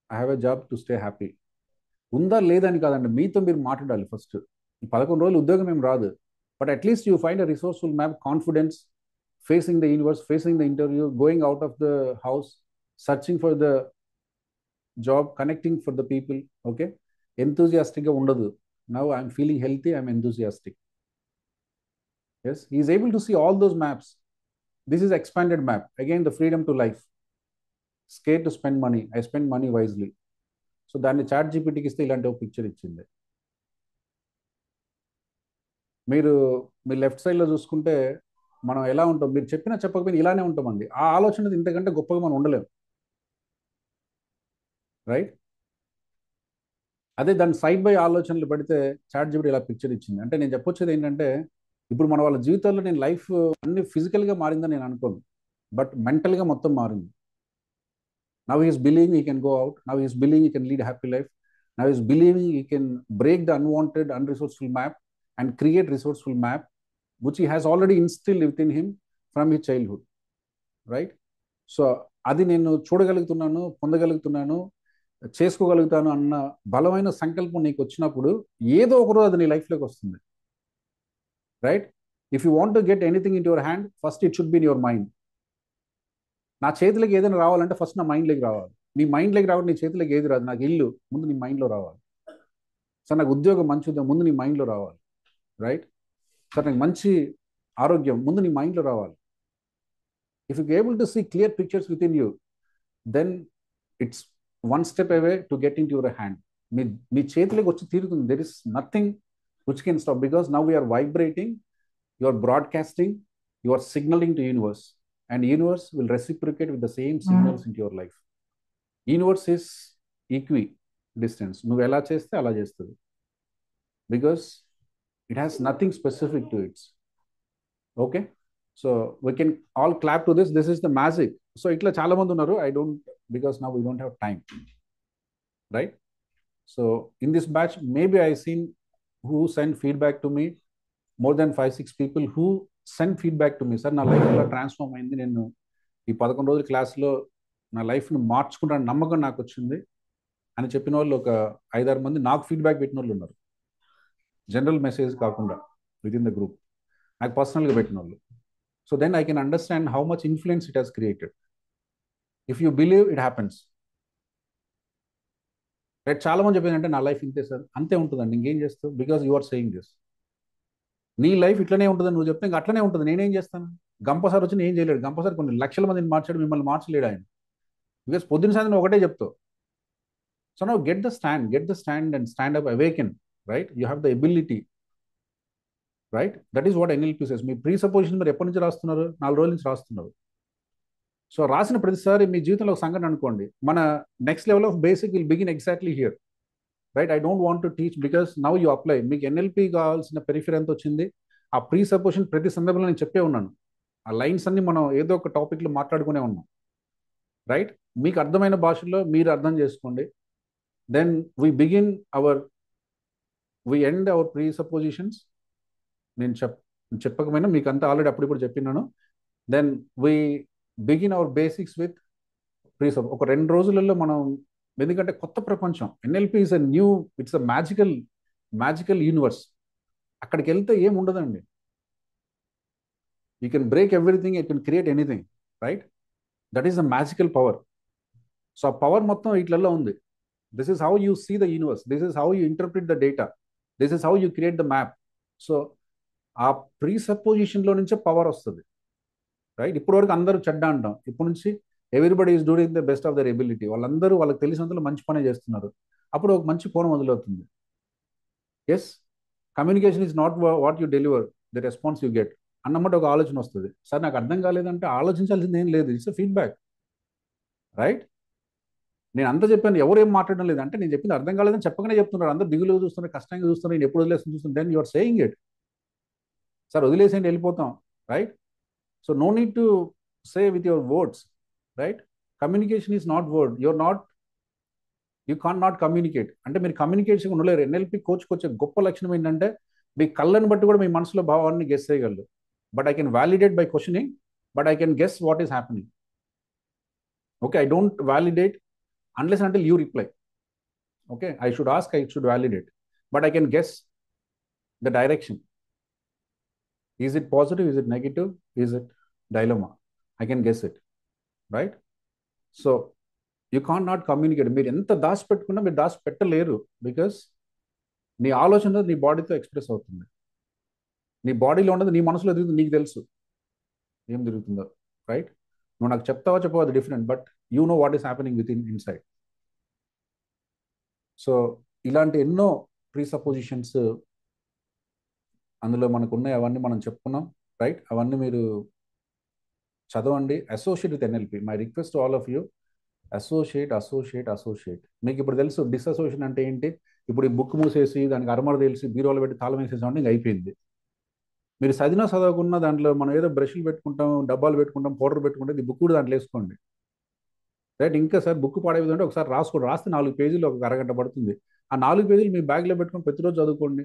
I have a job to stay happy. ఉందా లేదని కాదండి, మీతో మీరు మాట్లాడాలి ఫస్ట్. ఈ 11 రోజులు ఉద్యోగం ఏం రాదు, but at least you find a resourceful map, confidence, facing the universe, facing the interview, going out of the house, searching for the job, connecting for the people, okay? ఎంతూజియాస్టిక్గా ఉండదు. Now I'm feeling healthy, I'm enthusiastic. Yes, he is able to see all those maps. This is expanded map. Again, the freedom to life. Scared to spend money. I spend money wisely. So దాన్ని చాట్ జీపీటీకి ఇస్తే ఇలాంటి ఒక పిక్చర్ ఇచ్చింది. మీరు మీ లెఫ్ట్ సైడ్లో చూసుకుంటే మనం ఎలా ఉంటాం, మీరు చెప్పినా చెప్పకపోయినా ఇలానే ఉంటామండి. ఆ ఆలోచన ఇంతకంటే గొప్పగా మనం ఉండలేం, రైట్? అదే దాని సైడ్ బై ఆలోచనలు పెడితే చాట్ జీపీటీ ఇలా పిక్చర్ ఇచ్చింది. అంటే నేను చెప్పొచ్చేది ఏంటంటే, ఇప్పుడు మన వాళ్ళ జీవితాల్లో నేను లైఫ్ అన్ని ఫిజికల్గా మారిందని నేను అనుకోను, బట్ మెంటల్గా మొత్తం మారింది. Now he is believing he can go out. Now he is believing he can lead a happy life. Now he is believing he can break the unwanted, unresourceful map and create resourceful map, which he has already instilled within him from his childhood, right? So అది నేను చూడగలుగుతున్నాను, పొందగలుగుతున్నాను, చేసుకోగలుగుతాను అన్న బలమైన సంకల్పం నీకు వచ్చినప్పుడు, ఏదో ఒకరోజు అది నీ లైఫ్లోకి వస్తుంది, right? If you want to get anything in your hand, first it should be in your mind. నా చేతిలోకి ఏదైనా రావాలంటే ఫస్ట్ నా మైండ్లోకి రావాలి. నీ మైండ్లోకి రావాలి, నీ చేతిలోకి ఏది రాదు. నాకు ఇల్లు, ముందు నీ మైండ్లో రావాలి. సార్ నాకు ఉద్యోగం మంచిది, ముందు నీ మైండ్లో రావాలి, రైట్? సార్ నాకు మంచి ఆరోగ్యం, ముందు నీ మైండ్లో రావాలి. If you able to see clear pictures within you, then it's one step away to get into your hand. మీ మీ చేతిలోకి వచ్చి తీరుతుంది. There is nothing which can stop, because now we are vibrating, you are broadcasting, you are signaling to universe, and universe will reciprocate with the same signals into your life. Universe is equi distance, నువ్వు ఎలా చేస్తే అలా చేస్తుంది, because it has nothing specific to it. Okay, so we can all clap to this is the magic. So ఇట్లా చాలా మంది ఉన్నారు, I don't, because now we don't have time, right? So in this batch, maybe I seen who sent feedback to me, more than 5-6 people who sent feedback to me. Sir నా లైఫ్ ఇలా ట్రాన్స్ఫార్మ్ అయింది, నేను ఈ 11 రోజుల క్లాస్లో నా లైఫ్ని మార్చుకుంటాను నమ్మకం నాకు వచ్చింది అని చెప్పిన వాళ్ళు ఒక 5-6 మంది నాకు ఫీడ్బ్యాక్ పెట్టిన వాళ్ళు ఉన్నారు. జనరల్ మెసేజ్ కాకుండా విత్ ఇన్ ద గ్రూప్ నాకు పర్సనల్గా పెట్టిన వాళ్ళు. So then I can understand how much influence it has created. If you believe it happens. Right, చాలా మంది చెప్పిందంటే నా లైఫ్ ఇంతే సార్, అంతే ఉంటుందండి, ఇంకేం చేస్తావు, because you are saying this. నీ లైఫ్ ఇట్లనే ఉంటుందని నువ్వు చెప్తే ఇంకా అట్లనే ఉంటుంది, నేనేం చేస్తాను? గంపసారి వచ్చి నేను చేయలేడు, గంపసారి కొన్ని లక్షల మందిని మార్చాడు, మిమ్మల్ని మార్చలేడు ఆయన, బికాస్ పొద్దున సాయంత్రం ఒకటే చెప్తావు. So now get the stand and stand up, awaken, right? You have the ability, right? That is what NLP says. Me pre supposition మీరు ఎప్పటి నుంచి రాస్తున్నారు? 4 రోజుల నుంచి రాస్తున్నారు. సో రాసిన ప్రతిసారి మీ జీవితంలో ఒక సంఘటన అనుకోండి, మన next level of basic will begin exactly here, right? I don't want to teach, because now you apply. మీకు ఎన్ఎల్పి కావాల్సిన పెరిఫెర్ ఎంత వచ్చింది, ఆ ప్రీ సపోజిషన్ ప్రతి సందర్భంలో నేను చెప్పే ఉన్నాను. ఆ లైన్స్ అన్ని మనం ఏదో ఒక టాపిక్లో మాట్లాడుకునే ఉన్నాం, రైట్? మీకు అర్థమైన భాషలో మీరు అర్థం చేసుకోండి. Then we end our presuppositions. నేను చెప్పకపోయినా మీకు అంతా ఆల్రెడీ అప్పుడు చెప్పినాను. Then we begin our basics with pre sub. ఒక 2 రోజులలో మనం, ఎందుకంటే కొత్త ప్రపంచం, NLP is a new, it's a magical universe. అక్కడికి వెళ్తే ఏం ఉండదండి. You can break everything, you can create anything, right? That is the magical power. So ఆ పవర్ మొత్తం ఇట్లలో ఉంది. This is how you see the universe, this is how you interpret the data, this is how you create the map. So ఆ ప్రీ సపోజిషన్లో నుంచే పవర్ వస్తుంది, రైట్? ఇప్పటి వరకు అందరూ చెడ్డ అంటాం, ఇప్పటి నుంచి everybody is doing the best of their ability. వాళ్ళందరూ వాళ్ళకి తెలిసినంతలో మంచి పనే చేస్తున్నారు. అప్పుడు ఒక మంచి కోణం మొదలవుతుంది. Yes, communication is not what you deliver, the response you get అన్నమాట ఒక ఆలోచన వస్తుంది. సార్ నాకు అర్థం కాలేదంటే ఆలోచించాల్సింది ఏం లేదు, ఇట్స్ ఫీడ్బ్యాక్, రైట్? నేను అంతా చెప్పాను, ఎవరు ఏం మాట్లాడడం లేదు అంటే నేను చెప్పింది అర్థం కాలేదని చెప్పగానే చెప్తున్నారు. అందరూ దిగులుగా చూస్తున్నారు, కష్టంగా చూస్తున్నారు, నేను ఎప్పుడు వదిలేసి చూస్తున్నాను. Then you're saying it. Sir వదిలేసేయండి వెళ్ళిపోతాం, right? So no need to say with your words, right? Communication is not word, you can not communicate. అంటే మీరు కమ్యూనికేషన్ ఉండలేరు. ఎన్ఎల్పి కోచ్కి వచ్చే గొప్ప లక్షణం ఏంటంటే మీ కళ్ళని బట్టి కూడా మీ మనసులో భావాన్ని గెస్ చేయగలరు. But I can validate by questioning, but I can guess what is happening. Okay, I don't validate unless until you reply. Okay, I should ask, I should validate, but I can guess the direction. Is it positive, is it negative, is it dilemma? I can guess it, right? So you can't not communicate. మీరు ఎంత దాచి పెట్టుకున్నా మీరు దాచి పెట్టలేరు, బికాస్ నీ ఆలోచన నీ బాడీతో ఎక్స్ప్రెస్ అవుతుంది. నీ బాడీలో ఉన్నది నీ మనసులో తిరుగుతుంది, నీకు తెలుసు ఏం తిరుగుతుందో, రైట్? నువ్వు నాకు చెప్తావా చెప్పవా అది different, but you know what is happening with inside. So ఇలాంటి ఎన్నో ప్రీ సపోజిషన్స్ అందులో మనకు ఉన్నాయి, అవన్నీ మనం చెప్పుకున్నాం, రైట్? అవన్నీ మీరు చదవండి. Associate with NLP. My request all of you, associate. మీకు ఇప్పుడు తెలుసు డిస్అసోసియేషన్ అంటే ఏంటి. ఇప్పుడు ఈ బుక్ మూసేసి దానికి అరమర తెలిసి బీరోలో పెట్టి తాళం వేసేసామంటే ఇంక అయిపోయింది. మీరు చదవకున్న దాంట్లో మనం ఏదో బ్రష్లు పెట్టుకుంటాం, డబ్బాలు పెట్టుకుంటాం, పౌడర్ పెట్టుకుంటే ఈ బుక్ కూడా దాంట్లో వేసుకోండి, రైట్? ఇంకా సార్ బుక్ పాడైందంటే ఒకసారి రాస్తే 4 పేజీలు ఒక అరగంట పడుతుంది. ఆ 4 పేజీలు మీ బ్యాగ్లో పెట్టుకొని ప్రతిరోజు చదువుకోండి,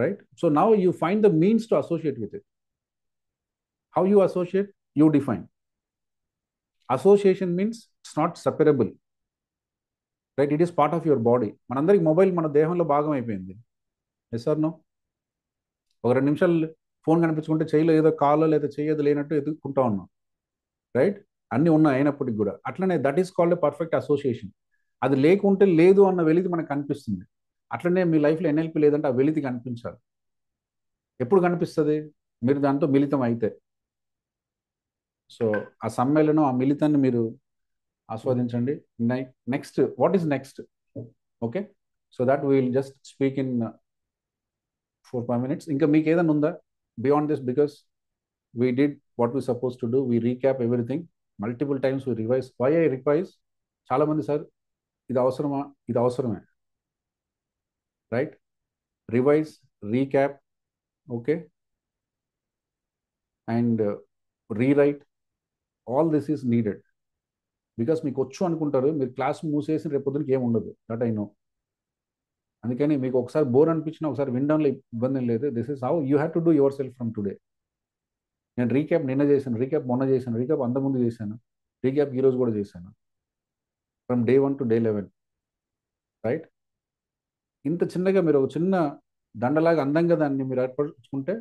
right? So now you find the means to associate with it. How you associate, you define. Association means it's not separable, right? It is part of your body. మనందరికి మొబైల్ మన దేహంలో భాగం అయిపోయింది. Yes or no? ఒక 2 నిమిషాలు ఫోన్ కనిపించుకుంటే చేయలో ఏదో కాలో లేదా చేయదు లేనట్టు ఎదుర్కొంటా ఉన్నాం, రైట్? అన్నీ ఉన్నాయి అయినప్పటికి కూడా. అట్లనే that is called a perfect association. అది లేకుంటే లేదు అన్న వెలితి మనకు కనిపిస్తుంది. అట్లనే మీ లైఫ్లో ఎన్ఎల్పి లేదంటే ఆ వెలితి కనిపించాలి. ఎప్పుడు కనిపిస్తుంది? మీరు దాంతో మిళితం అయితే. సో ఆ సమ్మేళనం, ఆ మిళితాన్ని మీరు ఆస్వాదించండి. Next, what is next? Okay, so that will just speak in 4-5 minutes. ఇంకా మీకు ఏదైనా ఉందా beyond this? Because we did what we suppose to do, we recap everything multiple times, we revise. Why I revise? చాలామంది సార్ ఇది అవసరమా, ఇది అవసరమే, right? Revise, recap, okay, and rewrite, all this is needed. Because మీకు వచ్చు అనుకుంటారు, మీరు క్లాస్ మూసేసి రేపు పొద్దునకి ఏమి ఉండదు, దట్ ఐ నో. అందుకని మీకు ఒకసారి బోర్ అనిపించినా ఒకసారి వినడంలో ఇబ్బంది లేదు. This is how you have to do your self from today. నేను రీక్యాప్ నిన్న చేశాను, రీక్యాప్ మొన్న చేశాను, రీక్యాప్ అంతకుముందు చేశాను, రీక్యాప్ ఈరోజు కూడా చేశాను, from day 1 to day 11, right? ఇంత చిన్నగా మీరు ఒక చిన్న దండలాగా అందంగా దాన్ని మీరు ఏర్పరచుకుంటే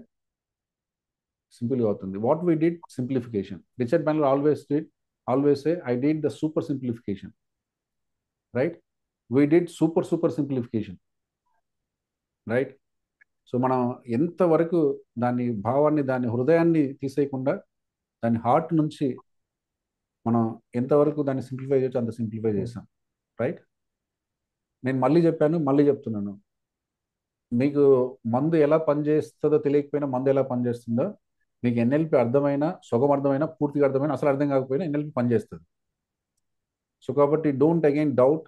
సింపుల్గా అవుతుంది. What we did simplification. Richard Bandler always say I did the super simplification, right? We did super simplification, right? So మనం ఎంతవరకు దాని భావాన్ని, దాని హృదయాన్ని తీసేయకుండా దాని హార్ట్ నుంచి మనం ఎంతవరకు దాన్ని సింప్లిఫై చేయొచ్చు అంత సింప్లిఫై చేసాం, రైట్? నేను మళ్ళీ చెప్పాను, మళ్ళీ చెప్తున్నాను, మీకు మందు ఎలా పనిచేస్తుందో తెలియకపోయినా మందు ఎలా పనిచేస్తుందో, మీకు ఎన్ఎల్పి అర్థమైనా, సగం అర్థమైనా, పూర్తిగా అర్థమైనా, అసలు అర్థం కాకపోయినా ఎన్ఎల్పి పనిచేస్తుంది. సో కాబట్టి డోంట్ అగైన్ డౌట్,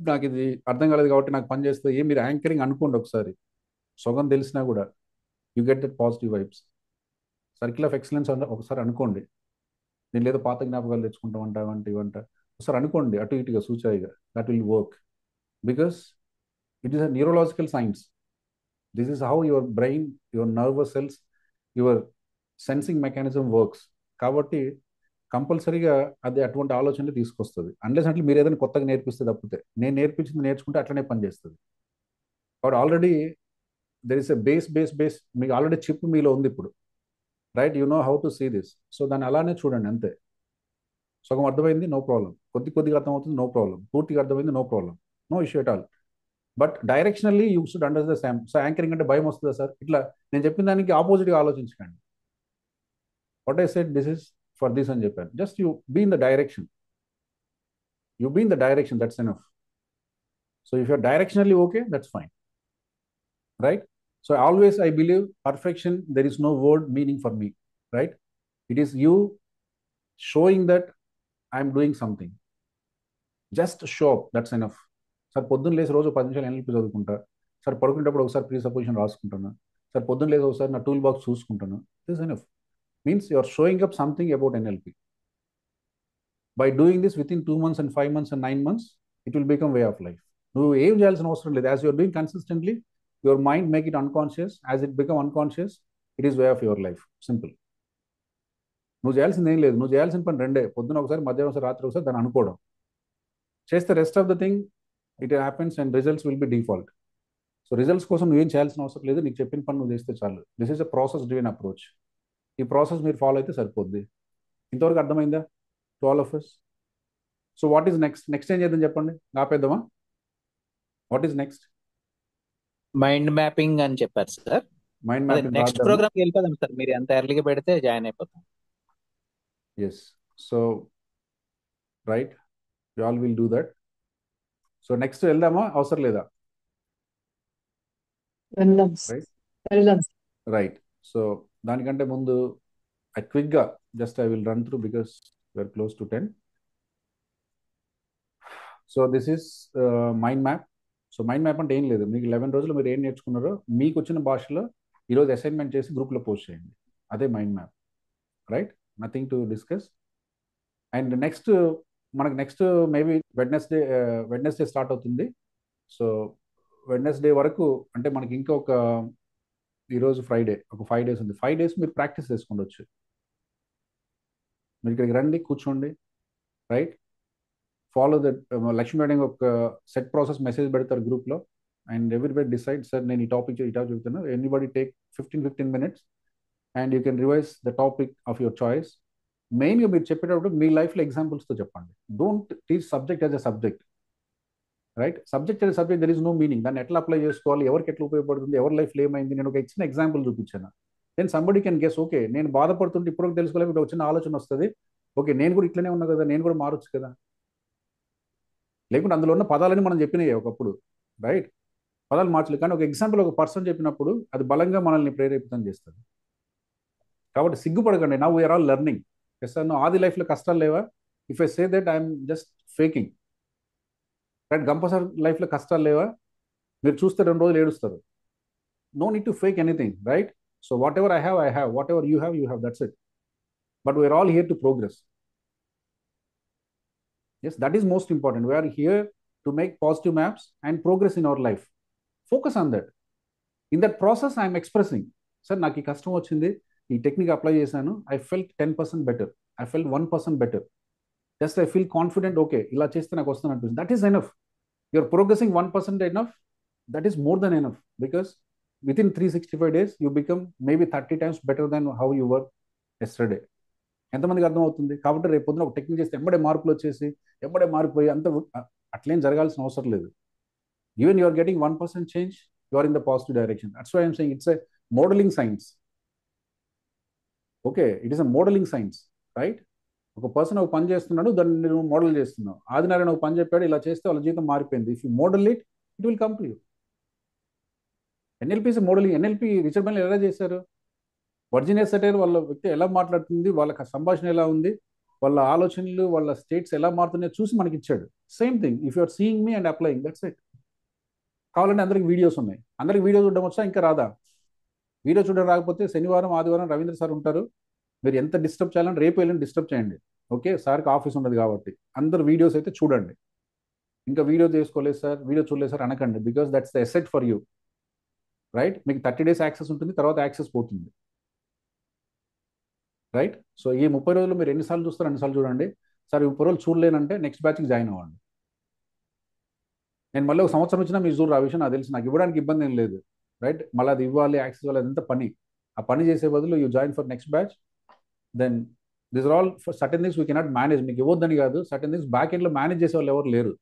నాకు ఇది అర్థం కాలేదు కాబట్టి నాకు పనిచేస్తుంది మీరు యాంకరింగ్ అనుకోండి ఒకసారి. సగం తెలిసినా కూడా you get that positive vibes. Circle of excellence ఒకసారి అనుకోండి. నేను లేదో పాత జ్ఞాపకాలు తెచ్చుకుంటామంట, ఇవంట ఒకసారి అనుకోండి, అటు ఇటుగా సూచాయిగా. That will work because it is a neurological science. This is how your brain, your nervous cells, your sensing mechanism works. కాబట్టి కంపల్సరీగా అది అటువంటి ఆలోచనలు తీసుకొస్తుంది. అన్లెస్ అంటే మీరు ఏదైనా కొత్తగా నేర్పిస్తే తప్పితే. నేను నేర్పించింది నేర్చుకుంటే అట్లనే పనిచేస్తుంది. కాబట్టి already there is a base మీకు ఆల్రెడీ చిప్ మీలో ఉంది ఇప్పుడు, right? You know how to see this. So దాన్ని అలానే చూడండి, అంతే. సగం అర్థమైంది, నో ప్రాబ్లం. కొద్దిగా అర్థమవుతుంది, నో ప్రాబ్లం. పూర్తిగా అర్థమైంది, no problem, no issue at all. But directionally you should under the same. So anchoring అంటే భయం వస్తుందా సార్? ఇట్లా నేను చెప్పిన దానికి ఆపోజిట్గా ఆలోచించకండి. What I said this is for this అని చెప్పాను. Just you be in the direction. You be in the direction, that's enough. So if you're directionally okay, that's fine, right? So always I believe perfection, there is no word meaning for me, right? It is you showing that I'm doing something. Just show up, that's enough. Sir పొద్దున్న లేసి రోజు 10 నిమిషాలు ఎన్ఎల్పి చదువుకుంటా, సార్ పడుకునేటప్పుడు ఒకసారి ప్రీ సపోజిషన్ రాసుకుంటాను, సార్ పొద్దున్న లేసి ఒకసారి నా టూల్ బాక్స్ చూసుకుంటాను, this enough. Means you are showing up something about NLP. By doing this within 2 months and 5 months and 9 months, it will become way of life. నువ్వు ఏం చేయాల్సిన అవసరం లేదు. As you're doing consistently, your mind make it unconscious. As it become unconscious, it is way of your life. Simple. నువ్వు చేయాల్సింది ఏం లేదు. నువ్వు చేయాల్సిన పని రెండే: పొద్దున ఒకసారి, మధ్యాహ్నం ఒకసారి, రాత్రి ఒకసారి దాన్ని అనుకోవడం. చేస్తే rest of the thing it happens and results will be default. So results కోసం నువ్వేం చేయాల్సిన అవసరం లేదు. నీకు చెప్పిన పని నువ్వు చేస్తే చాలు. This is a process driven approach. ఈ ప్రాసెస్ మీరు ఫాలో అయితే సరిపోద్ది. ఇంతవరకు అర్థమైందా to all of us? So what is next? Next ఏం చేద్దాం చెప్పండి, ఆపేద్దామా? What is next? Mind mapping అని చెప్పారు సార్. మైండ్ అదే మ్యాపింగ్ నెక్స్ట్ ప్రోగ్రామ్ వెళ్ళిపోదాం సార్. మీరు ఎంత ఎర్లీగా పెడితే జాయిన్ అయిపోతాం. Yes. So right, you all will do that. So next వెళ్దామా, అవసరం లేదా? రైట్. సో దానికంటే ముందు క్విక్గా just I will run through because we're close to 10. So this is mind map. So mind map అంటే ఏం లేదు, మీకు 11 రోజులు మీరు ఏం నేర్చుకున్నారో మీకు వచ్చిన భాషలో ఈరోజు అసైన్మెంట్ చేసి గ్రూప్లో పోస్ట్ చేయండి. అదే mind map, right? Nothing to discuss. And next మనకు మేబీ వెడ్నెస్డే స్టార్ట్ అవుతుంది. సో వెడ్నెస్డే వరకు అంటే మనకి ఇంకొక, ఈరోజు ఫ్రైడే, ఒక 5 days ఉంది. 5 days మీరు ప్రాక్టీస్ చేసుకుండొచ్చు. మీరు ఇక్కడికి రండి, కూర్చోండి, right? Follow the Lakshmi madam ఒక సెట్ ప్రాసెస్ మెసేజ్ పెడతారు గ్రూప్లో. అండ్ ఎవ్రీబడి డిసైడ్, సార్ నేను ఈ టాపిక్ చెప్తాను, anybody take 15 minutes and you can revise the topic of your choice. మెయిన్గా మీరు చెప్పేటప్పుడు మీ లైఫ్లో ఎగ్జాంపుల్స్తో చెప్పండి. Don't teach subject as a subject, right? Subject as a subject there is no meaning. దాన్ని ఎట్లా అప్లై చేసుకోవాలి, ఎవరికి ఎట్లా ఉపయోగపడుతుంది, ఎవరి లైఫ్లో ఏమైంది, నేను ఒక ఇచ్చిన ఎగ్జాంపుల్ చూపించాను. Then somebody can guess, okay నేను బాధపడుతుంటే ఇప్పుడు తెలుసుకోలేకపోతే ఒక చిన్న ఆలోచన వస్తుంది, ఓకే నేను కూడా ఇట్లనే ఉన్నా కదా, నేను కూడా మారొచ్చు కదా. లేకుంటే అందులో ఉన్న పదాలని మనం చెప్పినాయి ఒకప్పుడు, రైట్? పదాలు మార్చలేదు, కానీ ఒక ఎగ్జాంపుల్ ఒక పర్సన్ చెప్పినప్పుడు అది బలంగా మనల్ని ప్రేరేపితం చేస్తుంది. కాబట్టి సిగ్గుపడకండి. Now we're all learning. Yes sir, ఆది లైఫ్లో కష్టాలు లేవా? If I say that I'm just faking. Right? Gampa sir లైఫ్లో కష్టాలు లేవా? మీరు చూస్తే 2 రోజులు ఏడుస్తారు. No need to fake anything, right? So whatever I have, whatever you have, that's it. But we're all here to progress. Yes, that is most important. We are here to make positive maps and progress in our life. Focus on that. In that process, I am expressing, sir, నాకు ఈ కష్టం వచ్చింది, ఈ టెక్నిక్ అప్లై చేశాను, I felt 10% better, I felt 1% better, just I feel confident, okay ఇలా చేస్తే నాకు వస్తుంది అనిపిస్తుంది. That is enough. You're progressing 1% enough. That is more than enough, because within 365 days you become maybe 30 times better than how you were yesterday. ఎంతమందికి అర్థం అవుతుంది? కాబట్టి రేపు పొద్దున ఒక టెక్నిక్ చేస్తే ఎంబడే మార్పులు వచ్చేసి ఎంబడే మారిపోయి అంత అట్లేం జరగాల్సిన అవసరం లేదు. Even you are getting 1% change, you are in the positive direction. That's why I'm saying it's a modelling science. Okay, it is a modelling science, right? ఒక పర్సన్ ఒక పని చేస్తున్నాడు, దాన్ని నువ్వు మోడల్ చేస్తున్నావు. ఆదినారాయణ ఒక పని చెప్పాడు, ఇలా చేస్తే వాళ్ళ జీవితం మారిపోయింది. If you model it, it will come to you. NLP is modelling. NLP Richard Bandler ఎలా చేశారు? వర్జీనియా సెటైర్ వాళ్ళ వ్యక్తి ఎలా మాట్లాడుతుంది, వాళ్ళ సంభాషణ ఎలా ఉంది, వాళ్ళ ఆలోచనలు, వాళ్ళ స్టేట్స్ ఎలా మారుతున్నాయో చూసి మనకి ఇచ్చాడు. Same thing, if you're seeing me and applying, that's it. కావాలంటే అందరికి వీడియోస్ ఉన్నాయి. అందరికి వీడియో చూడడం వచ్చా? ఇంకా రాదా? వీడియో చూడడం రాకపోతే శనివారం ఆదివారం రవీంద్ర సార్ ఉంటారు. మీరు ఎంత డిస్టర్బ్ చేయాలని రేపు వెళ్ళి డిస్టర్బ్ చేయండి. ఓకే, సార్కి ఆఫీస్ ఉండదు కాబట్టి అందరు వీడియోస్ అయితే చూడండి. ఇంకా వీడియో చేసుకోలేదు సార్, వీడియో చూడలేదు సార్ అనకండి, because that's the asset for you, right? మీకు 30 days యాక్సెస్ ఉంటుంది, తర్వాత యాక్సెస్ పోతుంది, రైట్? సో ఈ 30 రోజులు మీరు ఎన్నిసార్లు చూస్తారో అన్నిసార్లు చూడండి. సార్ ఈ 30 రోజులు చూడలేనంటే నెక్స్ట్ బ్యాచ్కి జాయిన్ అవ్వండి. నేను మళ్ళీ ఒక సంవత్సరం వచ్చినా మీరు చూడరు, ఆ విషయం నాకు తెలుసు. నాకు ఇవ్వడానికి ఇబ్బంది ఏం లేదు, రైట్? మళ్ళీ అది ఇవ్వాలి, యాక్సెస్ ఇవ్వాలి, అదంతా పని. ఆ పని చేసే బదులు you join for next batch. Then this are all for certain things we cannot manage. మీకు ఇవ్వద్దని కాదు, సర్టెన్ థింగ్స్ బ్యాక్ ఎండ్లో మేనేజ్ చేసే వాళ్ళు ఎవరు లేరు.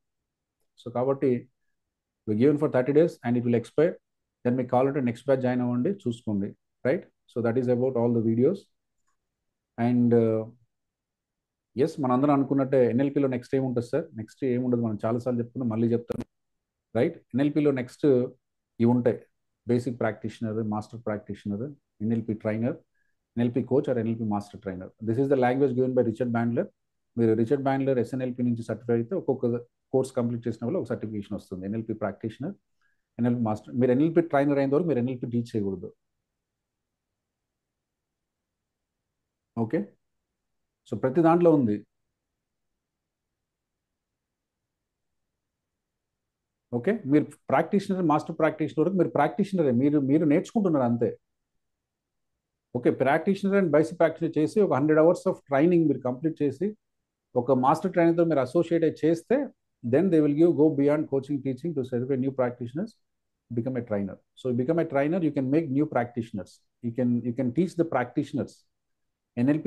సో కాబట్టి you given for 30 days and it will expire. Then మీకు కావాలంటే నెక్స్ట్ బ్యాచ్ జాయిన్ అవ్వండి, చూసుకోండి, right? So that is about all the videos. And yes, మనందరం అనుకున్నట్టే ఎన్ఎల్పిలో నెక్స్ట్ ఏముంటుంది సార్? నెక్స్ట్ ఏముండదు, మనం చాలాసార్లు చెప్పుకున్నాం, మళ్ళీ చెప్తాను, రైట్? ఎన్ఎల్పిలో నెక్స్ట్ ఇవి ఉంటాయి: basic practitioner, master practitioner, NLP trainer, NLP coach or NLP master trainer. This is the language given by Richard Bandler. మీరు రిచర్డ్ బ్యాండ్లర్ ఎస్ఎన్ఎల్పి నుంచి సర్టిఫై అయితే ఒక్కొక్క కోర్స్ కంప్లీట్ చేసిన వల్ల ఒక సర్టిఫికేషన్ వస్తుంది. NLP practitioner, NLP master. మీరు ఎన్ఎల్పి ట్రైనర్ అయిన వరకు మీరు ఎన్ఎల్పి టీచ్ చేయకూడదు. ఓకే, సో ప్రతి దాంట్లో ఉంది. ఓకే, మీరు ప్రాక్టీషనర్, మాస్టర్ ప్రాక్టీషనర్ వరకు మీరు ప్రాక్టీషనరే, మీరు మీరు నేర్చుకుంటున్నారు అంతే. Okay, practitioner and basic practitioner చేసి ఒక 100 hours ఆఫ్ ట్రైనింగ్ మీరు కంప్లీట్ చేసి ఒక మాస్టర్ ట్రైనర్తో మీరు అసోసియేట్ అయి చేస్తే then they will give go beyond coaching teaching to certify new practitioners, become a trainer. So you become a trainer, you can make new practitioners. You can teach the practitioners. NLP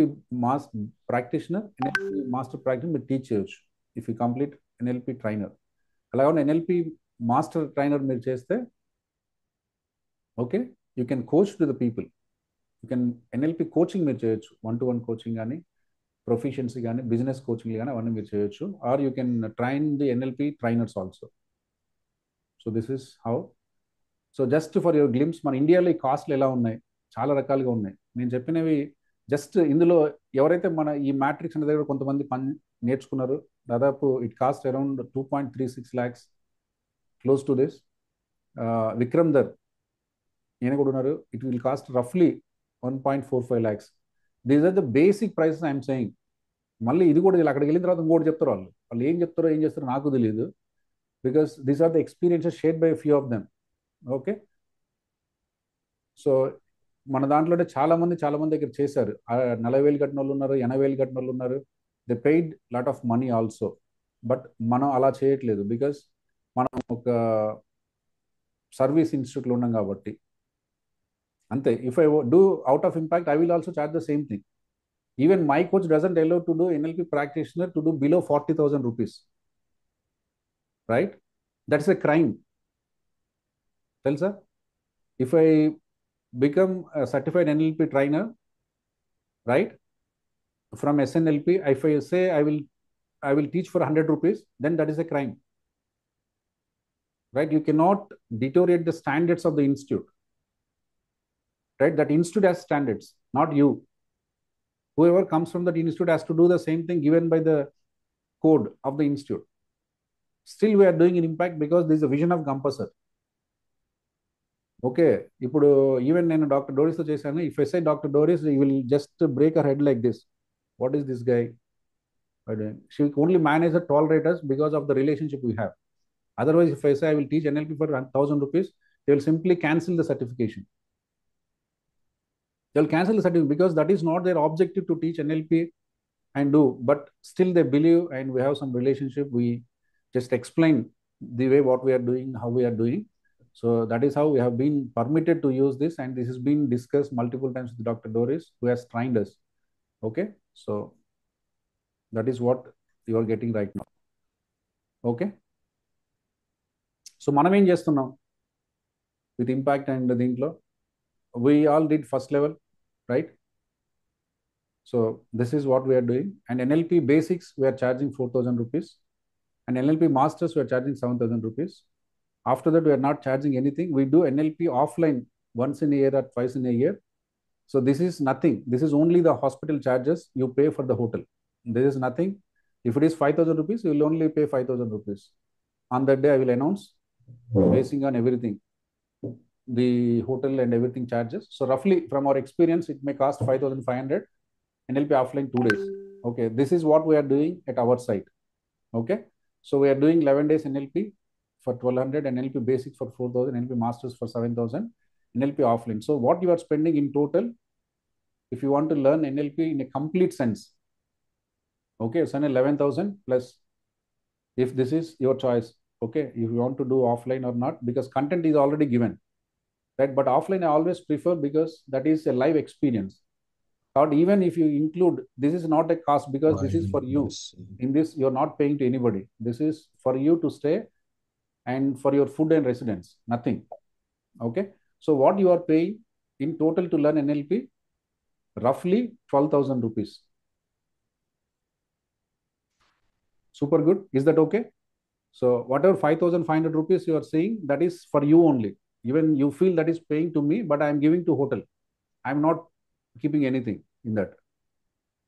practitioner, NLP master practitioner మీరు టీచ్ చేయొచ్చు if you complete NLP trainer. అలాగే NLP మాస్టర్ ట్రైనర్ మీరు చేస్తే okay, you can coach to the people. You can NLP coaching మీరు చేయొచ్చు, 1-to-1 కోచింగ్ కానీ, ప్రొఫిషియన్సీ కానీ, బిజినెస్ కోచింగ్ కానీ అవన్నీ మీరు చేయొచ్చు. Or you can train the NLP trainers also. So this is how. So just for your glimpse, మన ఇండియాలో ఈ కాస్ట్లు ఎలా ఉన్నాయి? చాలా రకాలుగా ఉన్నాయి. నేను చెప్పినవి జస్ట్ ఇందులో ఎవరైతే మన ఈ మ్యాట్రిక్స్ అనే దగ్గర కొంతమంది పని నేర్చుకున్నారు, దాదాపు it cost around 2.36 lakhs, close to this. Vikram Dhar ఈయన కూడా ఉన్నారు, ఇట్ విల్ కాస్ట్ రఫ్లీ 1.45 lakhs. These are the basic prices I'm saying. మళ్ళీ ఇది కూడా అక్కడికి వెళ్ళిన తర్వాత ఇంకోటి చెప్తారు వాళ్ళు. వాళ్ళు ఏం చెప్తారో ఏం చేస్తారో నాకు తెలియదు, because these are the experiences shared by few of them. Okay, so మన దాంట్లోనే చాలా మంది దగ్గర చేశారు. 40,000 కట్టిన వాళ్ళు ఉన్నారు, 80,000 కట్టిన వాళ్ళు ఉన్నారు. They paid lot of money also. But మనం అలా చేయట్లేదు, బికాస్ మనం ఒక సర్వీస్ ఇన్స్టిట్యూట్లో ఉన్నాం కాబట్టి అంతే. If I do out of impact, I will also charge the same thing. Even my coach doesn't allow to do NLP practitioner to do below 40,000 rupees, right? That's a crime, తెలుసా? If I become a certified NLP trainer, right, from SNLP, if I say I will teach for 100 rupees, then that is a crime, right? You cannot deteriorate the standards of the institute, right? That institute has standards, not you. Whoever comes from that institute has to do the same thing given by the code of the institute. Still, we are doing an impact because there is a vision of Gampasar. Okay ఇప్పుడు ఈవెన్ నేను డాక్టర్ డోరిస్తో చేశాను. If I say doctor Doris you will just break your head like this, what is this guy doing? She only manage the tolerators because of the relationship we have. Otherwise, if I say I will teach NLP for 1,000 rupees, they will simply cancel the certification. They will cancel the certificate because that is not their objective to teach NLP and do. But still they believe and we have some relationship. We just explain the way what we are doing, how we are doing. So that is how we have been permitted to use this, and this has been discussed multiple times with Dr. Doris, who has trained us. Okay, so that is what you are getting right now. Okay, so మనం ఏం చేస్తున్నాం with impact and దీంట్లో we all did first level, right? So this is what we are doing, and NLP basics we are charging 4,000 rupees, and NLP masters we are charging 7,000 rupees. After that, we are not charging anything. We do NLP offline once in a year or twice in a year. So this is nothing. This is only the hospital charges you pay for the hotel. This is nothing. If it is 5,000 rupees, you will only pay 5,000 rupees. On that day, I will announce basing on everything, the hotel and everything charges. So roughly from our experience, it may cost 5,500. NLP offline 2 days. Okay, this is what we are doing at our site. Okay, so we are doing 11 days NLP for 1,200, NLP basic for 4,000, NLP masters for 7,000, NLP offline. So what you are spending in total, if you want to learn NLP in a complete sense, okay, it's an 11,000 plus, if this is your choice. Okay, if you want to do offline or not, because content is already given, right? But offline I always prefer because that is a live experience. Or even if you include, this is not a cost because this is for you. In this, you're not paying to anybody. This is for you to stay and for your food and residence, nothing. Okay, so what you are paying in total to learn NLP, roughly 12,000 rupees. Super good. Is that okay? So whatever 5,500 rupees you are seeing, that is for you only. Even you feel that is paying to me, but I am giving to hotel. I am not keeping anything in that.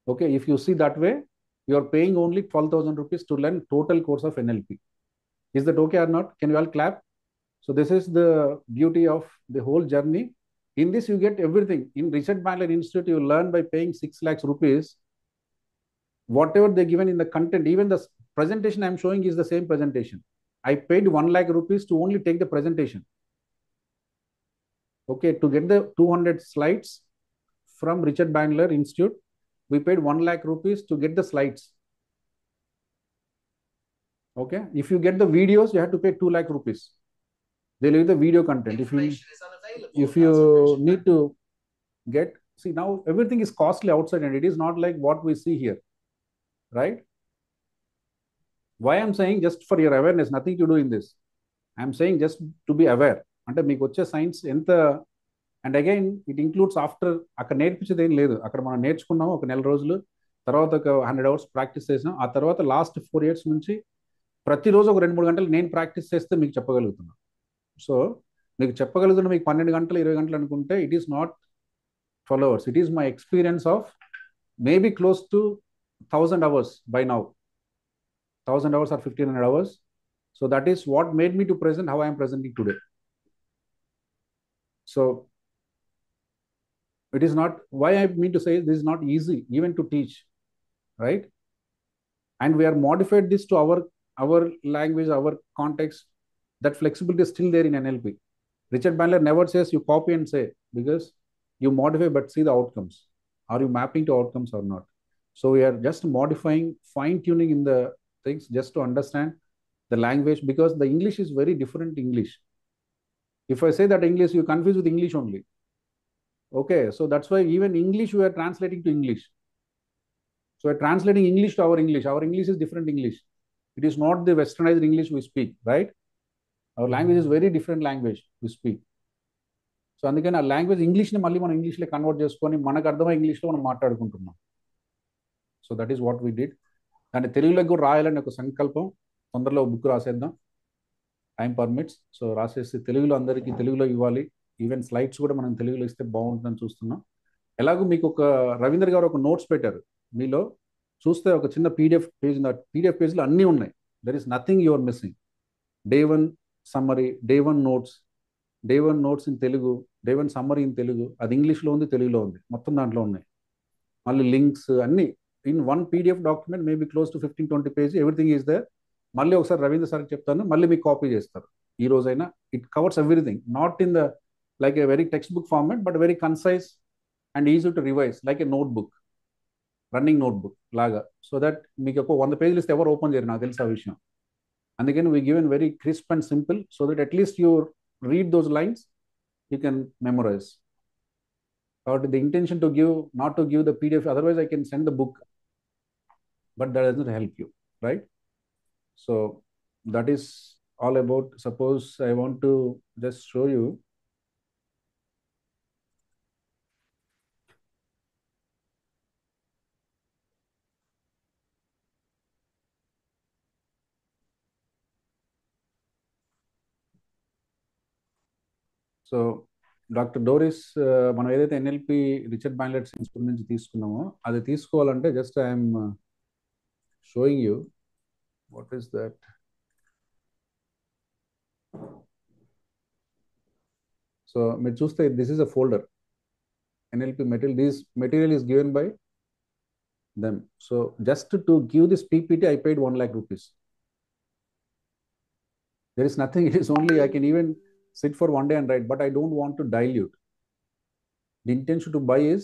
Okay, if you see that way, you are paying only 12,000 rupees to learn total course of NLP. Is that okay or not? Can you all clap? So this is the beauty of the whole journey. In this, you get everything. In Richard Bandler Institute, you learn by paying 6 lakhs rupees. Whatever they given in the content, even the presentation I'm showing is the same presentation. I paid 1 lakh rupees to only take the presentation. Okay, to get the 200 slides from Richard Bandler Institute, we paid 1 lakh rupees to get the slides. Okay, if you get the videos, you have to pay 2 lakh rupees. They leave the video content. If you need to get, see, now everything is costly outside and it is not like what we see here, right? Why I'm saying just for your awareness, nothing to do in this. I'm saying just to be aware. అంటే మీకు వచ్చే సైన్స్ ఎంత, and again it includes after అక్కడ నేర్పించేది ఏం లేదు. అక్కడ మనం నేర్చుకున్నాము ఒక 1 నెల రోజులు, తర్వాత ఒక 100 hours ప్రాక్టీస్ చేసాం. ఆ తర్వాత లాస్ట్ 4 years నుంచి ప్రతిరోజు ఒక 2-3 గంటలు నేను ప్రాక్టీస్ చేస్తే మీకు చెప్పగలుగుతున్నాను. సో మీకు చెప్పగలుగుతున్న మీకు 12 గంటలు 20 గంటలు అనుకుంటే it is not 12 hours. It is my experience of maybe close to 1,000 hours by now. 1,000 hours or 1,500 hours. So that is what made me to present how I am presenting today. So it is not, why I mean to say this is not easy even to teach, right? And we are modified this to our language, our context. That flexibility is still there in NLP. Richard Bandler never says you copy and say, because you modify but see the outcomes. Are you mapping to outcomes or not? So we are just modifying, fine tuning in the things just to understand the language, because the English is very different English. If I say that English, you confuse with English only. Okay, so that's why even English we are translating to English. So we're translating English to our English. Our English is different English. It is not the westernized English we speak, right? Our language is very different language we speak. So అందుకని ఆ లాంగ్వేజ్ ఇంగ్లీష్ని మళ్ళీ మనం ఇంగ్లీష్లో కన్వర్ట్ చేసుకొని మనకు అర్థమయ్యే ఇంగ్లీష్లో మనం మాట్లాడుకుంటున్నాం. So that is what we did. దాన్ని తెలుగులోకి కూడా రాయాలని ఒక సంకల్పం, తొందరలో బుక్ రాసేద్దాం. Time permits. సో రాసేసి తెలుగులో అందరికీ తెలుగులో ఇవ్వాలి. ఈవెన్ స్లైడ్స్ కూడా మనం తెలుగులో ఇస్తే బాగుంటుందని చూస్తున్నాం. ఎలాగో మీకు ఒక రవీంద్ర గారు ఒక నోట్స్ పెట్టారు. మీలో చూస్తే ఒక చిన్న పీడిఎఫ్ పేజ్, పీడిఎఫ్ పేజ్లో అన్నీ ఉన్నాయి. There is nothing your missing. Day one summary, day one notes in Telugu, day one summary in Telugu. అది ఇంగ్లీష్లో ఉంది, తెలుగులో ఉంది, మొత్తం దాంట్లో ఉన్నాయి. మళ్ళీ లింక్స్ అన్నీ in one PDF document, maybe close to 15-20 page, everything is there. మళ్ళీ ఒకసారి రవీంద్ర సార్కి చెప్తాను, మళ్ళీ మీకు కాపీ చేస్తారు ఈ రోజైనా. It covers everything, not in the like a very text book format, but very concise and easy to revise, like a note book, running note book లాగా. సో దట్ మీకు ఒక 100 పేజీలు ఇస్తే ఎవరు ఓపెన్ చేయరు, నాకు తెలుసు ఆ విషయం. అందుకని we given very crisp and simple, so that at least you read those lines, you can memorise. కాబట్టి the intention to give, not to give the PDF, otherwise I can send the book, but that doesn't help you, right? So that is all about. Suppose I want to just show you. So doctor Doris, మనం ఏదైతే ఎన్ఎల్పి రిచర్డ్ బ్యాండ్లెట్ ఇన్స్టిట్యూట్ నుంచి తీసుకున్నామో అది తీసుకోవాలంటే just I'm showing you what is that. So మీరు చూస్తే this is a folder, NLP material. This material is given by them. So just to give this PPT, I paid 1 lakh rupees. There is nothing. It is only, I can even sit for one day and write, but I don't want to dilute. The intention to buy is,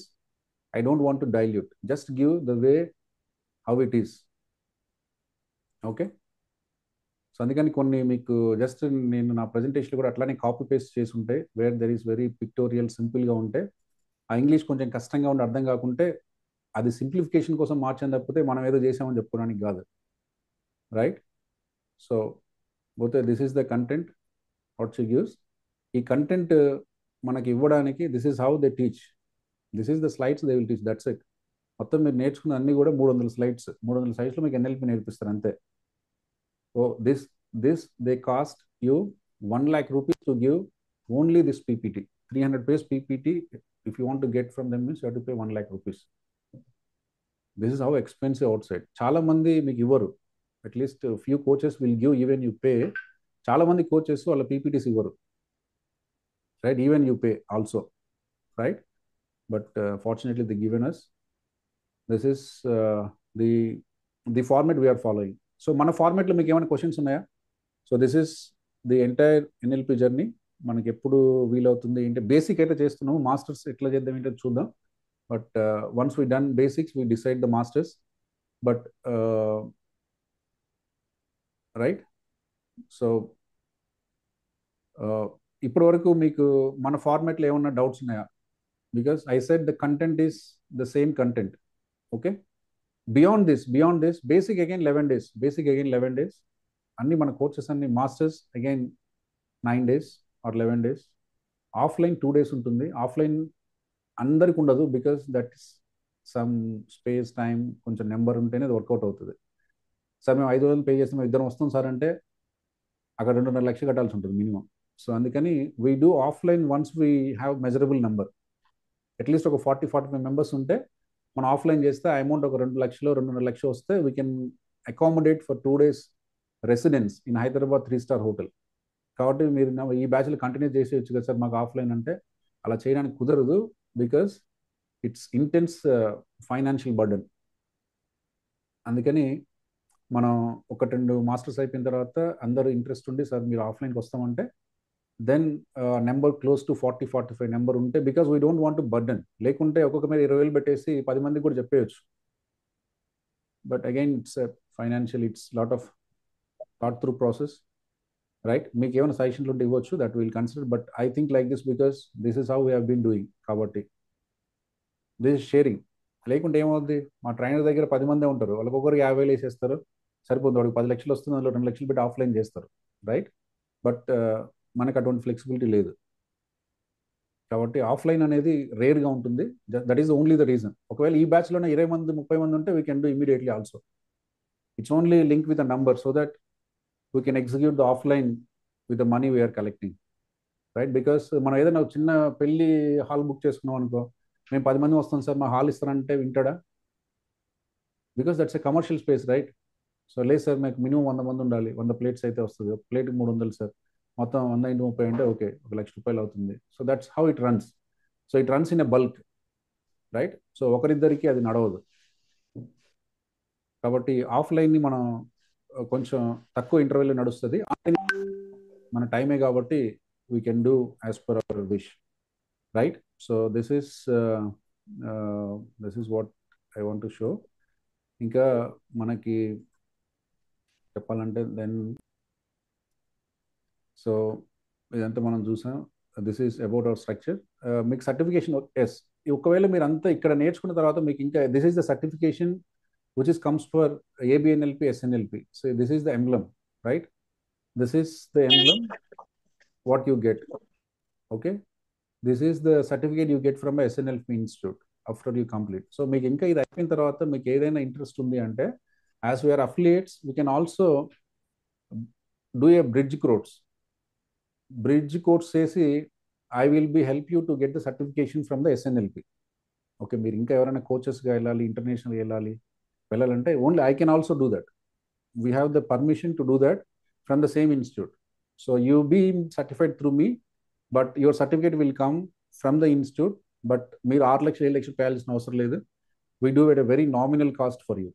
I don't want to dilute. Just give the way how it is. Okay. So అందుకని కొన్ని మీకు జస్ట్ నేను నా ప్రజెంటేషన్ కూడా అట్లానే కాపీ పేస్ట్ చేసి ఉంటే, where there is very pictorial, సింపుల్గా ఉంటే, ఆ ఇంగ్లీష్ కొంచెం కష్టంగా ఉండి అర్థం కాకుంటే అది సింప్లిఫికేషన్ కోసం మార్చని తప్పితే మనం ఏదో చేసామని చెప్పుకోవడానికి కాదు, రైట్? సో పోతే this is the content what she gives. ఈ కంటెంట్ మనకి ఇవ్వడానికి this is how they teach, this is the slides they will teach, that's it. మొత్తం మీరు నేర్చుకున్న అన్ని కూడా 300 స్లైడ్స్, 300 స్లైడ్స్లో మీకు ఎన్ఎల్పి నేర్పిస్తారు అంతే. So this they cost you 1 lakh rupees to give only this PPT, 300 page PPT. If you want to get from them, means you have to pay 1 lakh rupees. This is how expensive outside. చాలా మంది మీకు ఇవ్వరు. At least few coaches will give even you pay. చాలా మంది కోచెస్ వాళ్ళ పీపీటీస్ ఇవ్వరు, right? Even you pay also, right? But fortunately the given us. This is the format we are following. So మన ఫార్మాట్లో మీకు ఏమైనా క్వశ్చన్స్ ఉన్నాయా? So this is the entire NLP journey. మనకి ఎప్పుడు వీలవుతుంది ఏంటి, బేసిక్ అయితే చేస్తున్నాము, మాస్టర్స్ ఎట్లా చేద్దాం ఏంటో చూద్దాం. But once we done basics, we decide the masters. But right? So ఇప్పటి వరకు మీకు మన ఫార్మాట్లో ఏమన్నా డౌట్స్ ఉన్నాయా? Because I said the content is the same content. Okay, beyond this basic again 11 days, basic again 11 days. అన్ని మన కోర్సెస్ అన్ని masters again 9 days or 11 days. Offline 2 days ఉంటుంది. ఆఫ్లైన్ అందరికి ఉండదు, because that some space time కొంచెం నెంబర్ ఉంటేనే అది వర్కౌట్ అవుతుంది. సార్ మేము 5,000 పే చేస్తాం, ఇద్దరం వస్తాం సార్ అంటే అక్కడ 2.5 లక్షలు కట్టాల్సి ఉంటుంది మినిమం. సో అందుకని we do offline once we have measurable number. At least ఒక 40-45 మెంబర్స్ ఉంటే మనం ఆఫ్లైన్ చేస్తే ఆ అమౌంట్ ఒక 2 లక్షలు 2.5 లక్షలు వస్తే we can accommodate for 2 days residence in Hyderabad 3-star hotel. కాబట్టి మీరు ఈ బ్యాచ్లు కంటిన్యూ చేసేయచ్చు కదా సార్ మాకు ఆఫ్లైన్ అంటే, అలా చేయడానికి కుదరదు. Because it's intense financial burden. అందుకని మనం 1-2 మాస్టర్స్ అయిపోయిన తర్వాత అందరూ ఇంట్రెస్ట్ ఉండి సార్ మీరు ఆఫ్లైన్కి వస్తామంటే then number close to 40-45 number ఉంటే, because we don't want to burden. లేకుంటే ఒక్కొక్క మీద 20,000 పెట్టేసి 10 మందికి కూడా చెప్పేయచ్చు. But again it's financial, it's lot of thought through process, right? మీకు ఏమైనా సజెషన్లు ఉంటే ఇవ్వచ్చు, that will consider. But I think like this because this is how we have been doing. కాబట్టి దిస్ ఇస్ షేరింగ్. లేకుంటే ఏమవుద్ది, మా ట్రైనర్ దగ్గర 10 మందే ఉంటారు, వాళ్ళకి ఒక్కొక్కరికి 50,000 వేసేస్తారు, సరిపోతుంది. వాడికి 10 లక్షలు వస్తుంది, అందులో 2 లక్షలు పెట్టి ఆఫ్లైన్ చేస్తారు, రైట్? బట్ మనకు అటువంటి ఫ్లెక్సిబిలిటీ లేదు. కాబట్టి ఆఫ్లైన్ అనేది రేర్గా ఉంటుంది. That is only the reason. ఒకవేళ ఈ బ్యాచ్లోనే 20 మంది 30 మంది ఉంటే we can do immediately also. It's only link with a number so that we can execute the offline with the money we are collecting, right? Because మనం ఏదైనా ఒక చిన్న పెళ్లి హాల్ బుక్ చేసుకున్నాం అనుకో, మేము 10 మంది వస్తాం సార్ మా హాల్ ఇస్తారంటే వింటాడా? Because that's a commercial space, right? So లేదు సార్ మీకు మినిమం 100 మంది ఉండాలి, 100 ప్లేట్స్ అయితే వస్తుంది, ఒక ప్లేట్కి 300 సార్, మొత్తం 100 x 30 అంటే ఓకే, 1,00,000 రూపాయలు అవుతుంది. So that's how it runs. So it runs in a bulk, right? So ఒకరిద్దరికి అది నడవదు. కాబట్టి ఆఫ్లైన్ని మనం కొంచెం తక్కువ ఇంటర్వెల్ నడుస్తుంది, మన టైమే కాబట్టి we can do as per our wish, right? So this is what I want to show. ఇంకా మనకి చెప్పాలంటే దెన్, సో ఇదంతా మనం చూసాం. This is about our structure. మీకు సర్టిఫికేషన్, ఎస్, ఒకవేళ మీరు అంతా ఇక్కడ నేర్చుకున్న తర్వాత మీకు ఇంకా this is the certification which is comes for ABNLP, SNLP. So this is the emblem, right? This is the emblem what you get. Okay, this is the certificate you get from a SNLP institute after you complete. So మీకు ఇంకా ఇది అయిపోయిన తర్వాత మీకు ఏదైనా ఇంట్రెస్ట్ ఉంది అంటే, as we are affiliates, we can also do a bridge course. Bridge course చేసి I will be help you to get the certification from the SNLP. Okay, మీరు ఇంకా ఎవరైనా కోచెస్గా వెళ్ళాలి, ఇంటర్నేషనల్ వెళ్ళాలంటే only I can also do that. We have the permission to do that from the same institute. So you be certified through me, but your certificate will come from the institute. But మీరు 6 లక్షలు 7 లక్షలు పేయాల్సిన అవసరం లేదు. We do it at a very nominal cost for you.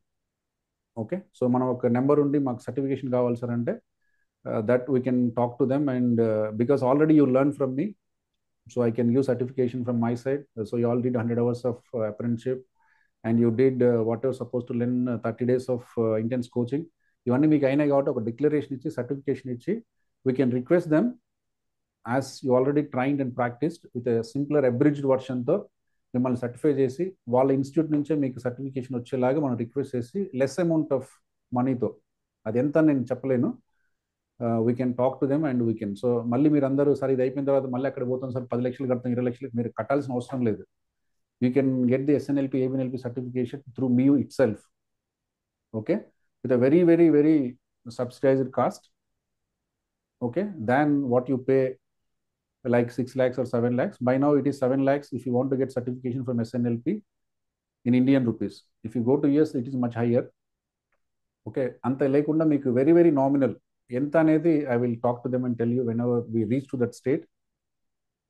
Okay, so మనం ఒక నెంబర్ ఉండి మాకు సర్టిఫికేషన్ కావాలి సార్ అంటే, that we can talk to them, and because already you learned from me, so I can give certification from my side. So you all did 100 hours of apprenticeship, and you did what you're supposed to learn, 30 days of intense coaching. ఇవన్నీ మీకు అయినాయి కాబట్టి ఒక డిక్లరేషన్ ఇచ్చి సర్టిఫికేషన్ ఇచ్చి we can request them as you already trained and practised with simpler abridged వర్షన్తో మిమ్మల్ని సర్టిఫై చేసి వాళ్ళ ఇన్స్టిట్యూట్ నుంచే మీకు సర్టిఫికేషన్ వచ్చేలాగా మనం రిక్వెస్ట్ చేసి లెస్ అమౌంట్ ఆఫ్ మనీతో, అది ఎంత నేను చెప్పలేను, we can talk to them and we can. So మళ్ళీ మీరు అందరూ సార్ ఇది అయిపోయిన తర్వాత మళ్ళీ అక్కడ పోతాం సార్ 10 లక్షలు కడతాం, 20 లక్షలు మీరు కట్టాల్సిన అవసరం లేదు. You can get the SNLP, ABNLP certification through MIU itself, okay, with a very, very, very subsidized cost, okay, than what you pay like 6 lakhs or 7 lakhs. By now it is 7 lakhs if you want to get certification from SNLP in Indian rupees. If you go to US, it is much higher. Okay, anta lekunda meeku very, very nominal enta anedi I will talk to them and tell you whenever we reach to that state.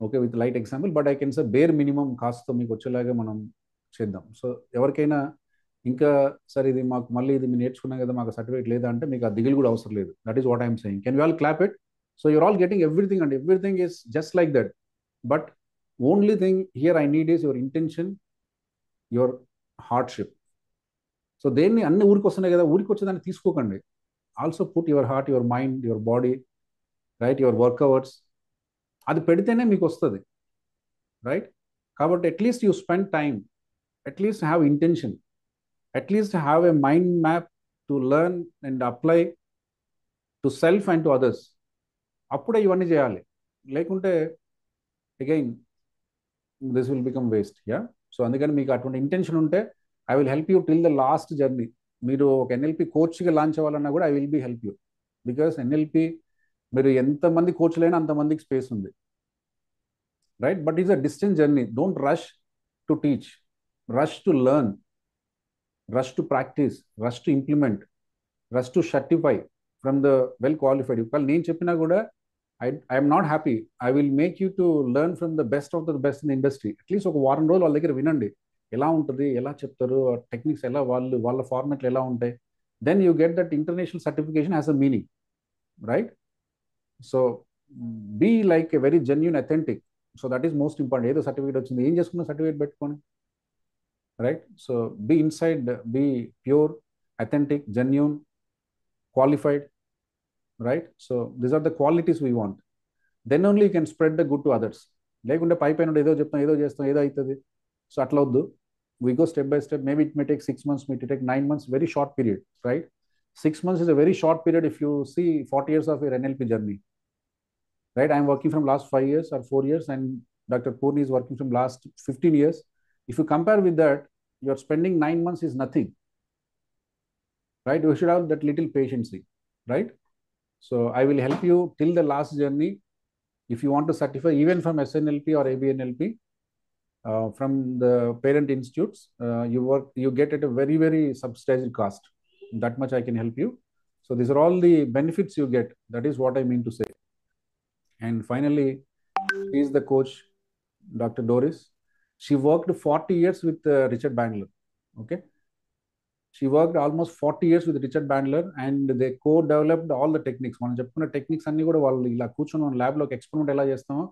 Okay, with light example, but I can say bare minimum కాస్ట్తో మీకు వచ్చేలాగా మనం చేద్దాం. సో ఎవరికైనా ఇంకా సార్ ఇది మాకు మళ్ళీ ఇది మీరు నేర్చుకున్నాం కదా మాకు సర్టిఫికేట్ లేదా అంటే మీకు ఆ దిగులు కూడా అవసరం లేదు. That is what I'm saying. Can you all clap it? So you're all getting everything and everything is just like that. But only thing here I need is your intention, your hardship. So దేన్ని అన్ని ఊరికి వస్తున్నాయి కదా, ఊరికి వచ్చేదాన్ని తీసుకోకండి. Also put your heart, your mind, your body, right, your work hours, అది పెడితేనే మీకు వస్తుంది, రైట్? కాబట్టి at least you spend time, at least have intention, at least have a mind map to learn and apply to self and to others. అప్పుడే ఇవన్నీ చేయాలి, లేకుంటే again this will become waste. Yeah, so అందుకని మీకు అటువంటి ఇంటెన్షన్ ఉంటే I will help you till the last journey. మీరు ఒక NLP కోచ్గా లాంచ్ అవ్వాలన్నా కూడా I will be help you, because NLP మీరు ఎంతమంది కోచ్లైనా అంతమందికి స్పేస్ ఉంది, right? But is a distance journey. Don't rush to teach, rush to learn, rush to practice, rush to implement, rush to certify from the well qualified. ఒకవేళ నేను చెప్పినా కూడా I'm not happy. I will make you to learn from the best of the best in industry. At least ఒక వారం రోజులు వాళ్ళ దగ్గర వినండి, ఎలా ఉంటుంది, ఎలా చెప్తారు, టెక్నిక్స్ ఎలా, వాళ్ళ ఫార్మాట్లు ఎలా ఉంటాయి. Then you get that international certification has a meaning, right? So be like a very genuine, authentic. So that is most important. ఏదో సర్టిఫికేట్ వచ్చింది, ఏం చేసుకున్న సర్టిఫికేట్ పెట్టుకొని, right? So be inside, be pure, authentic, genuine, qualified, right? So these are the qualities we want. Then only you can spread the good to others. లేకుంటే పైన ఏదో చెప్తాం, ఏదో చేస్తాం, ఏదో అవుతుంది. సో అట్లా వద్దు. We go step by step. Maybe it may take 6 months, may take 9 months, very short period, right? 6 months is a very short period if you see 40 years of your NLP journey, right? I'm working from last 5 years or 4 years, and Dr. Purni is working from last 15 years. If you compare with that, you're spending 9 months is nothing, right? You should have that little patience, right? So I will help you till the last journey. If you want to certify even from SNLP or ABNLP, from the parent institutes, you get at a very, very substantial cost. That much I can help you. So these are all the benefits you get. That is what I mean to say. And finally, she is the coach, Dr. Doris. She worked 40 years with Richard Bandler. Okay. She worked almost 40 years with Richard Bandler, and they co-developed all the techniques. మనం చెప్పుకున్న టెక్నిక్స్ అన్ని కూడా వాళ్ళు ఇలా కూర్చొని మన ల్యాబ్లో ఒక ఎక్స్పెరిమెంట్ ఎలా చేస్తామో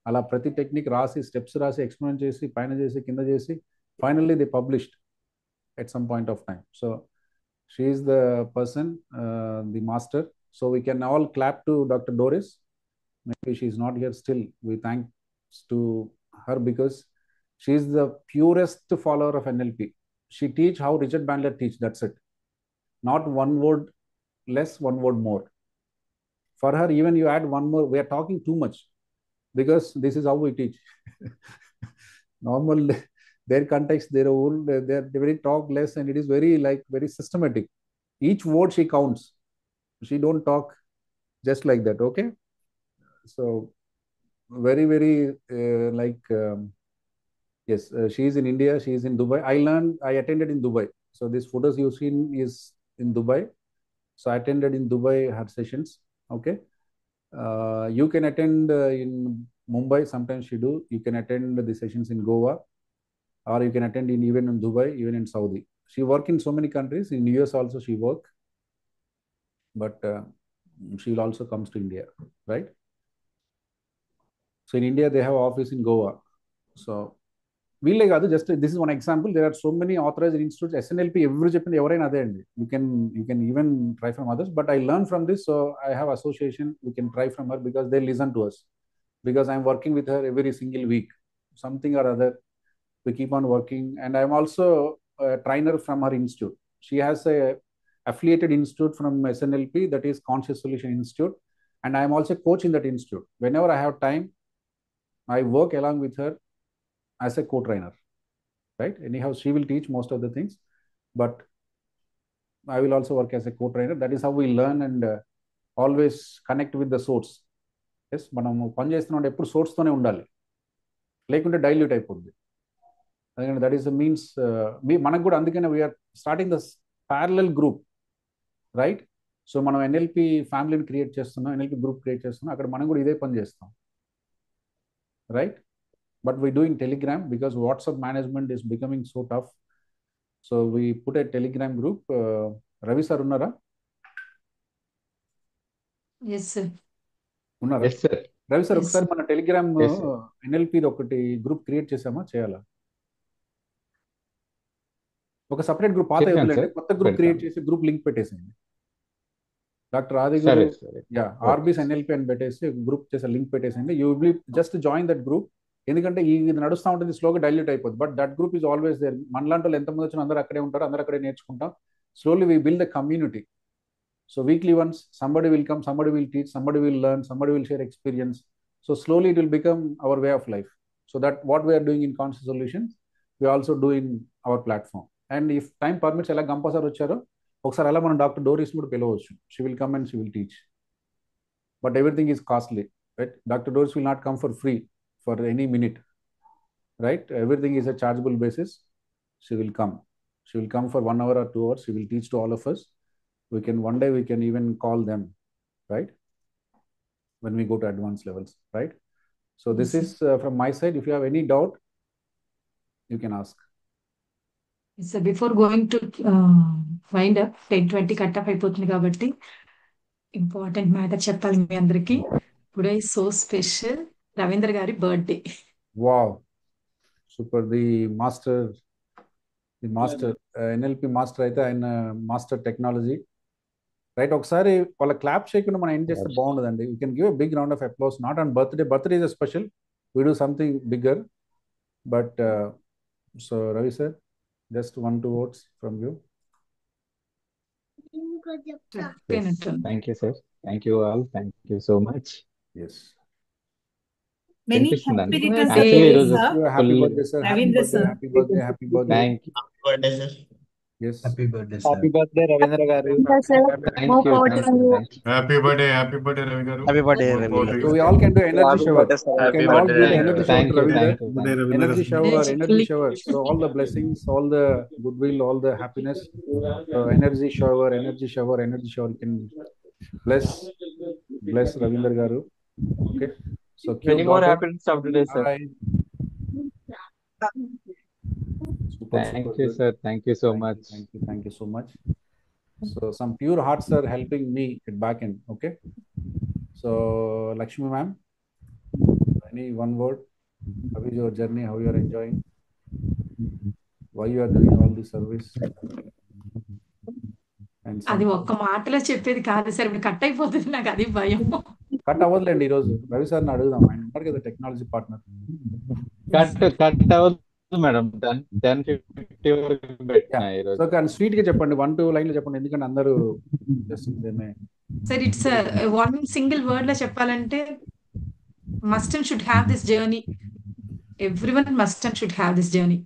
అలా ప్రతి టెక్నిక్ రాసి స్టెప్స్ రాసి ఎక్స్పెరిమెంట్ చేసి పైన చేసి కింద చేసి finally they published at some point of time. So she is the person, the master. So we can all clap to Dr. Doris. Maybe she is not here still. We thanks to her because she is the purest follower of NLP. She teach how Richard Bandler teach. That's it. Not one word less, one word more. For her, even you add one more, we are talking too much because this is how we teach. Normal, their context, their own, they very talk less, and it is very like very systematic. Each word she counts. She don't talk just like that. Okay. So very, very like yes, she is in India. She is in Dubai. I attended in Dubai. So these photos you've seen is in Dubai. So I attended in Dubai her sessions. Okay. You can attend in Mumbai. Sometimes she do. You can attend the sessions in Goa, or you can attend in even in Dubai, even in Saudi. She work in so many countries. In US also she work, but she will also comes to India, right? So in India they have office in Goa. So వీళ్ళే కాదు, just this is one example. There are so many authorised institutes. SNLP ఎవరు చెప్పింది ఎవరైనా అదే అండి. You can even try from others, but I learn from this. So I have association. You can try from her because they listen to us, because I'm working with her every single week, something or other. We keep on working, and I'm also a trainer from her institute. She has a affiliated institute from SNLP, that is Conscious Solution Institute, and I am also a coach in that institute. Whenever I have time, I work along with her as a co-trainer, right? Anyhow, she will teach most of the things, but I will also work as a co-trainer. That is how we learn and always connect with the source. Yes, మనం పని చేస్తున్నప్పుడు ఎప్పుడు సోర్స్తోనే ఉండాలి, లేకుంటే డైల్యూట్ అయిపోద్ది. అందుకని దట్ ఈస్ ద మీన్స్ మనకు కూడా. అందుకనే we are starting the parallel group, right? So మనం ఎన్ఎల్పి ఫ్యామిలీని క్రియేట్ చేస్తున్నాం, ఎన్ఎల్పి గ్రూప్ క్రియేట్ చేస్తున్నాం. అక్కడ మనం కూడా ఇదే పని చేస్తాం, right? But we're doing Telegram because WhatsApp management is becoming so tough. So we put a Telegram group. Ravi sir unnara? Yes sir. Unnara? Yes sir. Ravi sir, Yes. ఒకసారి మన టెలిగ్రామ్ Yes, sir. ఎన్ఎల్పి ఒకటి గ్రూప్ క్రియేట్ చేసామా, చేయాలా? ఒక సపరేట్ గ్రూప్, పాత చేశాను వదిలేండి, sir. కొత్త గ్రూప్ క్రియేట్ పెడతాను. చేసి గ్రూప్ లింక్ పెట్టేసింది. డాక్టర్ ఆది సరే గారు, సరే. యా, ఆర్బీస్ ఎన్ఎల్పి అని పెట్టేసి గ్రూప్ చేసే లింక్ పెట్టేసింది. You will just join that group. ఎందుకంటే ఇది నడుస్తూ ఉంటుంది, స్లోగా డైల్యూట్ అయిపోతుంది. But that group is always there. మనలాంటి వాళ్ళు ఎంతమంది వచ్చినా అందరూ అక్కడే ఉంటారు, అందరూ అక్కడే నేర్చుకుంటాం. Slowly we build the community. So weekly once somebody will come, somebody will teach, somebody will learn, somebody will share experience. So slowly it will become our way of life. So that what we are doing in Conscious Solutions, we also do in our platform. And if time permits, ఎలా గంప సార్ వచ్చారో ఒకసారి అలా మనం డాక్టర్ డోరీస్ కూడా పిలవచ్చు. She will come and she will teach, but everything is costly, right? Doctor Doris will not come for free for any minute, right? Everything is a chargeable basis. She will come for 1 hour or 2 hours. She will teach to all of us. One day we can even call them, right, when we go to advanced levels, right? So this Yes, is from my side. If you have any doubt, you can ask. Yes, sir. Before going to wind up, 10:20 cut off అయిపోతుంది కాబట్టి ఇంపార్టెంట్ మ్యాటర్ చెప్పాలి మీ అందరికి. Today is so special, Ravindra గారి birthday. Wow, super. The master NLP master అయితే ఆయన మాస్టర్ టెక్నాలజీ, రైట్? ఒకసారి వాళ్ళ క్లాప్ చేయకుండా మనం ఎండ్ చేస్తే బాగుండదండి. You can give a big round of applause. Not on birthday is a special, we do something bigger. But so Ravi sir, just 1-2 words from you. Yes. Thank you sir. Thank you all. Thank you so much. Yes. Many వినిపిస్తుందండి? happy returns Birthday, Actually to you, ఈరోజు sir. Happy full birthday, sir. Happy Ravindra birthday, sir. happy birthday, happy birthday. thank you. birthday, sir. Yes. Happy birthday happy birthday Ravindra garu. Thank you, thank you, thank you. Happy birthday Ravi garu. Happy birthday More Ravi power to గారు. So you. we all can do energy Happy shower. birthday, sir. We Happy can all birthday. give the energy shower Thank to you, Ravinder. thank you, thank you. Energy shower, Yes, energy please. shower. So all the blessings, all the goodwill, all the happiness. So energy shower, energy shower, energy shower. You can bless Ravinder Garu. Okay. So cute Many more daughter. happiness of today, sir. Hi. Super, Thank super you, good. sir. Thank you so Thank much. you, thank you so much. So some pure hearts are helping me at back end. Okay. So Lakshmi ma'am, any one word? How is your journey? How you are enjoying? Why you are doing all this service? And అది some ఒక్క మాటలో చెప్పేది కాదు సార్, ఇప్పుడు కట్ అయిపోతుంది, నాకు అది భయం. కట్ అవ్వదులేండి ఈరోజు. రవి సార్ని అడుగుదాం, ఆయన ఉంటారు కదా టెక్నాలజీ పార్ట్నర్. కట్ అవ్వదు మేడం. 10:50 వరకు పెట్టిన ఈరోజు. సో కానీ స్వీట్ గా చెప్పండి, 1-2 లైన్లు చెప్పండి, ఎందుకంటే అందరూ sir it's one single word లో చెప్పాలంటే must and should have this journey. Everyone must and should have this journey.